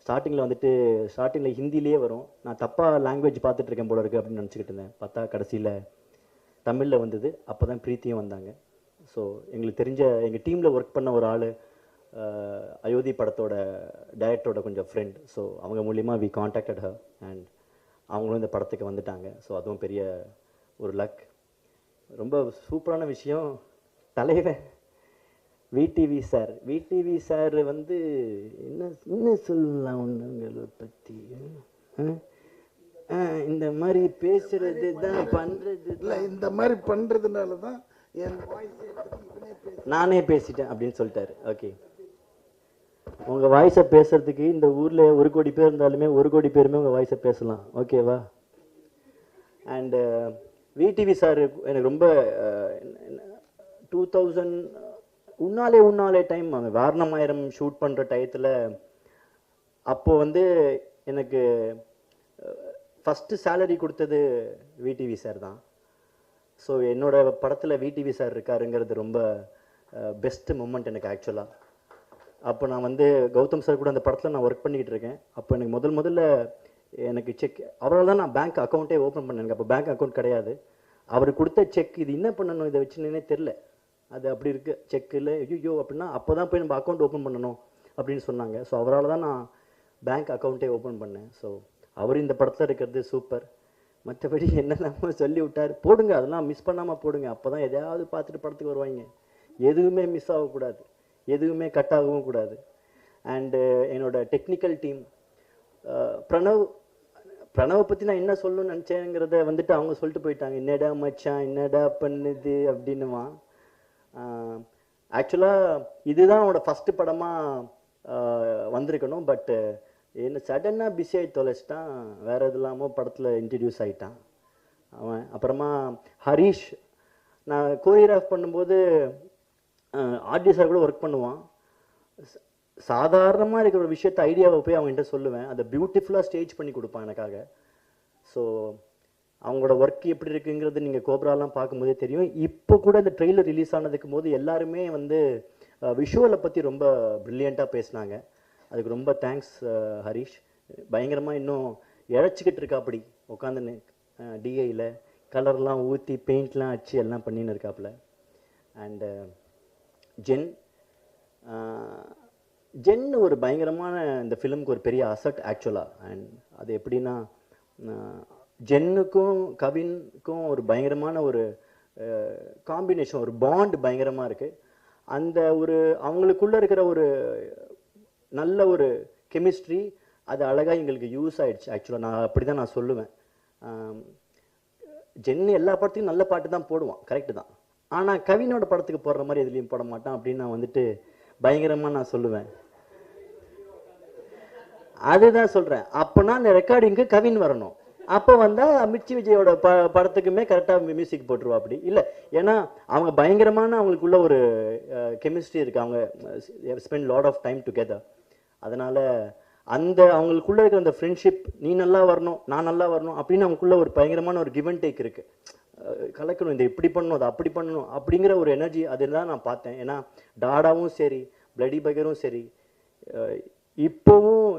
ஸ்டார்டிங்கில் ஹிந்திலேயே வரும். நான் தப்பாக லாங்குவேஜ் பார்த்துட்ருக்கேன் போல இருக்குது அப்படின்னு நினச்சிக்கிட்டு இருந்தேன். பார்த்தா கடைசியில் தமிழில் வந்தது. அப்போ தான் பிரீத்தியும் வந்தாங்க. ஸோ எங்களுக்கு தெரிஞ்ச எங்கள் டீமில் ஒர்க் பண்ண ஒரு ஆள் அயோத்தி படத்தோட டைரக்டரோட கொஞ்சம் ஃப்ரெண்ட். ஸோ அவங்க மூலிமா வி காண்டாக்டட் ஹர் அண்ட் அவங்களும் இந்த படத்துக்கு வந்துட்டாங்க. ஸோ அதுவும் பெரிய ஒரு லக். ரொம்ப சூப்பரான விஷயம், தலைவன் விடிவி சார் வந்து என்ன சொல்லலாம் ஒன்றுங்களை பற்றி, இந்த மாதிரி பேசுறது தான் பண்ணுறது இல்லை, இந்த மாதிரி பண்ணுறதுனால தான் என் நானே பேசிட்டேன் அப்படின்னு சொல்லிட்டாரு. ஓகே, உங்கள் வாய்ஸை பேசுறதுக்கு இந்த ஊரில் 1 கோடி பேர் இருந்தாலுமே 1 கோடி பேருமே உங்கள் வாய்ஸை பேசலாம். ஓகேவா? அண்டு விடிவி சார் எனக்கு ரொம்ப 2000 உன்னாலே டைம் வாரணமாயிரம் ஷூட் பண்ணுற டயத்தில் அப்போது வந்து எனக்கு ஃபஸ்ட்டு சேலரி கொடுத்தது விடிவி சார் தான். ஸோ என்னோடய படத்தில் விடிவி சார் இருக்காருங்கிறது ரொம்ப பெஸ்ட்டு மூமெண்ட் எனக்கு ஆக்சுவலாக. அப்போ நான் வந்து கௌதம் சார் கூட அந்த படத்தில் நான் ஒர்க் பண்ணிக்கிட்டு இருக்கேன். அப்போ எனக்கு முதல்ல எனக்கு செக் அவரால் தான் நான் பேங்க் அக்கௌண்ட்டே ஓப்பன் பண்ணேன். எனக்கு அப்போ பேங்க் அக்கௌண்ட் கிடையாது. அவர் கொடுத்த செக் இது என்ன பண்ணணும், இதை வச்சுன்னே தெரில, அது அப்படி இருக்குது செக்கில் ஐயோ அப்படின்னா அப்போ தான் போய் நம்ம அக்கௌண்ட் ஓப்பன் பண்ணணும் அப்படின்னு சொன்னாங்க. ஸோ அவரால் தான் நான் பேங்க் அக்கௌண்ட்டே ஓப்பன் பண்ணேன். ஸோ அவர் இந்த படத்தில் இருக்கிறது சூப்பர். மற்றபடி என்னெல்லாமோ சொல்லி விட்டார், போடுங்க அதெல்லாம் மிஸ் பண்ணாமல் போடுங்க, அப்போ தான் எதையாவது பார்த்துட்டு படத்துக்கு வருவாங்க. எதுவுமே மிஸ் ஆகக்கூடாது, எதுவுமே கட் ஆகவும் கூடாது. அண்டு என்னோட டெக்னிக்கல் டீம் பிரணவை பற்றி நான் என்ன சொல்லணும்னு நினச்சேங்கிறத வந்துட்டு அவங்க சொல்லிட்டு போயிட்டாங்க. என்னடா மச்சான் என்னடா பண்ணுது அப்படின்னுமா. ஆக்சுவலாக இதுதான் அவனோட ஃபஸ்ட்டு படமாக வந்திருக்கணும். பட்டு என்ன சடனாக பிஸி ஆகி தொலைச்சிட்டான், வேறு எது இல்லாமல் படத்தில் இன்ட்ரடியூஸ் ஆகிட்டான் அவன். அப்புறமா ஹரீஷ், நான் கோரியோகிராஃப் பண்ணும்போது ஆர்டி சார் கூட ஒர்க் பண்ணுவான். சாதாரணமாக இருக்கிற ஒரு விஷயத்தை ஐடியாவை போய் அவங்ககிட்ட சொல்லுவேன், அதை பியூட்டிஃபுல்லாக ஸ்டேஜ் பண்ணி கொடுப்பான் எனக்காக. ஸோ அவங்களோட ஒர்க் எப்படி இருக்குங்கிறது நீங்கள் கோப்ராலாம் பார்க்கும்போதே தெரியும். இப்போ கூட இந்த ட்ரெய்லர் ரிலீஸ் ஆனதுக்கும் போது எல்லாருமே வந்து விஷுவலை பற்றி ரொம்ப ப்ரில்லியண்ட்டாக பேசினாங்க. அதுக்கு ரொம்ப தேங்க்ஸ் ஹரிஷ். பயங்கரமாக இன்னும் இழைச்சிக்கிட்டு இருக்காப்படி உட்காந்துன்னு டிஐயில் கலர்லாம் ஊற்றி பெயிண்ட்லாம் அடிச்சு எல்லாம் பண்ணின்னு இருக்காப்புல. அண்டு ஜென் ஒரு பயங்கரமான இந்த ஃபிலிமுக்கு ஒரு பெரிய அசட் ஆக்சுவலாக. அண்ட் அது எப்படின்னா ஜென்னுக்கும் கவினுக்கும் ஒரு பயங்கரமான ஒரு காம்பினேஷன், ஒரு பாண்ட் பயங்கரமாக இருக்குது. அந்த ஒரு அவங்களுக்குள்ளே இருக்கிற ஒரு நல்ல ஒரு கெமிஸ்ட்ரி அது அழகாக எங்களுக்கு யூஸ் ஆகிடுச்சு. ஆக்சுவலாக நான் அப்படி தான் நான் சொல்லுவேன். ஜென்னு எல்லா படத்துக்கும் நல்ல பாட்டு தான் போடுவான், கரெக்டு தான். ஆனால் கவினோட படத்துக்கு போடுற மாதிரி எதுலேயும் போட மாட்டான் அப்படின்னு நான் வந்துட்டு பயங்கரமாக நான் சொல்லுவேன். அதுதான் சொல்கிறேன். அப்போனா அந்த ரெக்கார்டிங்க்கு கவின் வரணும். அப்போ வந்தால் மிர்ச்சி விஜயோட படத்துக்குமே கரெக்டாக மியூசிக் போட்டுருவா. அப்படி இல்லை, ஏன்னா அவங்க பயங்கரமான அவங்களுக்குள்ள ஒரு கெமிஸ்ட்ரி இருக்குது. அவங்க spend lot of time together. அதனால் அந்த அவங்களுக்குள்ளே இருக்கிற அந்த ஃப்ரெண்ட்ஷிப், நீ நல்லா வரணும் நான் நல்லா வரணும் அப்படின்னு அவங்களுக்குள்ள ஒரு பயங்கரமான ஒரு கிவ் அண்ட் டேக் இருக்குது. கலக்கணும், இந்த இப்படி பண்ணணும் அதை அப்படி பண்ணணும் அப்படிங்கிற ஒரு எனர்ஜி அதெல்லாம் நான் பார்த்தேன். ஏன்னா டாடாவும் சரி, பிளடி பகரும் சரி, இப்போவும்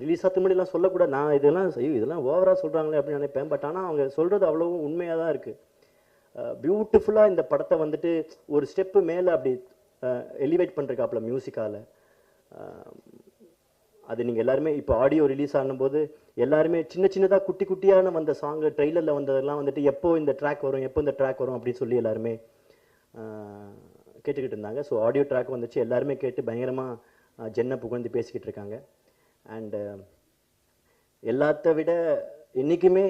ரிலீஸ் ஆகிறது முன்னாடிலாம் சொல்லக்கூடாது. நான் இதெல்லாம் ஓவராக சொல்கிறாங்களே அப்படின்னு நினைப்பேன். பட் ஆனால் அவங்க சொல்கிறது அவ்வளவும் உண்மையாக தான் இருக்குது. பியூட்டிஃபுல்லாக இந்த படத்தை வந்துட்டு ஒரு ஸ்டெப்பு மேலே அப்படி எலிவேட் பண்ணுறக்காப்புல மியூசிக்கால். அது நீங்கள் எல்லாருமே இப்போ ஆடியோ ரிலீஸ் ஆனும்போது எல்லாருமே சின்ன சின்னதாக குட்டி குட்டியான வந்த சாங்கு ட்ரெய்லரில் வந்ததெல்லாம் வந்துட்டு எப்போ இந்த ட்ராக் வரும் எப்போ இந்த ட்ராக் வரும் அப்படின்னு சொல்லி எல்லாருமே கேட்டுக்கிட்டு இருந்தாங்க. ஸோ ஆடியோ ட்ராக் வந்துச்சு, எல்லாருமே கேட்டு பயங்கரமாக ஜென்னை புகழ்ந்து பேசிக்கிட்டு இருக்காங்க. அண்டு எல்லாத்த விட என்றைக்குமே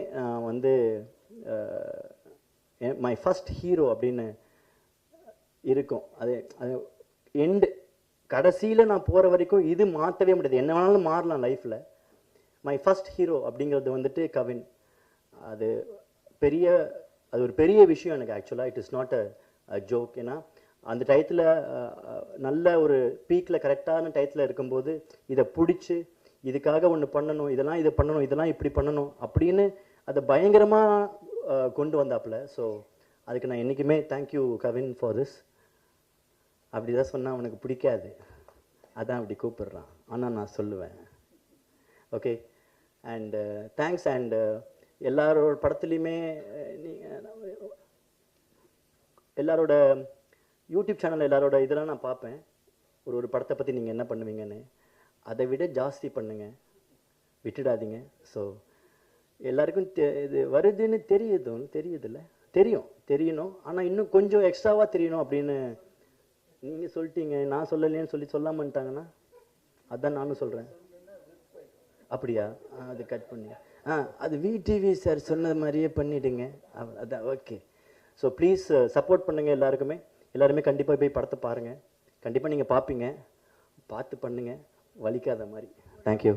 வந்து மை ஃபஸ்ட் ஹீரோ அப்படின்னு இருக்கும். அது எண்டு கடைசியில் நான் போகிற வரைக்கும் இது மாற்றவே முடியாது. என்ன வேணாலும் மாறலாம் லைஃப்பில். மை ஃபஸ்ட் ஹீரோ அப்படிங்கிறது வந்துட்டு கவின். அது ஒரு பெரிய விஷயம் எனக்கு ஆக்சுவலாக. It is not a joke. ஏன்னா அந்த டயத்தில் நல்ல ஒரு பீக்கில் கரெக்டான டயத்தில் இருக்கும்போது இதை பிடிச்சி இதுக்காக ஒன்று பண்ணணும், இதை பண்ணணும், இதெல்லாம் இப்படி பண்ணணும் அப்படின்னு அதை பயங்கரமாக கொண்டு வந்தாப்புல. ஸோ அதுக்கு நான் என்றைக்குமே தேங்க்யூ கவின் ஃபார் திஸ். அப்படி தான் சொன்னால் அவனுக்கு பிடிக்காது, அதான் அப்படி கூப்பிடுறான். ஆனால் நான் சொல்லுவேன். Okay, and thanks. அண்டு எல்லாரோட படத்துலையுமே எல்லாரோட யூடியூப் சேனல் எல்லாரோட இதெல்லாம் நான் பார்ப்பேன். ஒரு படத்தை பற்றி நீங்கள் என்ன பண்ணுவீங்கன்னு. அதை விட ஜாஸ்தி பண்ணுங்க, விட்டுடாதீங்க. ஸோ எல்லாருக்கும் இது வருதுன்னு தெரியுதுல்ல, தெரியணும். ஆனால் இன்னும் கொஞ்சம் எக்ஸ்ட்ராவாக தெரியணும் அப்படின்னு நீங்கள் சொல்லிட்டீங்க. நான் சொல்லலேன்னு சொல்லாமட்டாங்கன்னா அதான் நானும் சொல்கிறேன். அப்படியா? அது கட் பண்ணி அது விடிவி சார் சொன்னது மாதிரியே பண்ணிவிடுங்க. அதான் ஓகே. ஸோ ப்ளீஸ் சப்போர்ட் பண்ணுங்கள் எல்லாருமே கண்டிப்பாக போய் படத்தை பாருங்கள். கண்டிப்பாக நீங்கள் பார்ப்பீங்க. பார்த்து பண்ணுங்கள், வலிக்காத மாதிரி. தேங்க்யூ.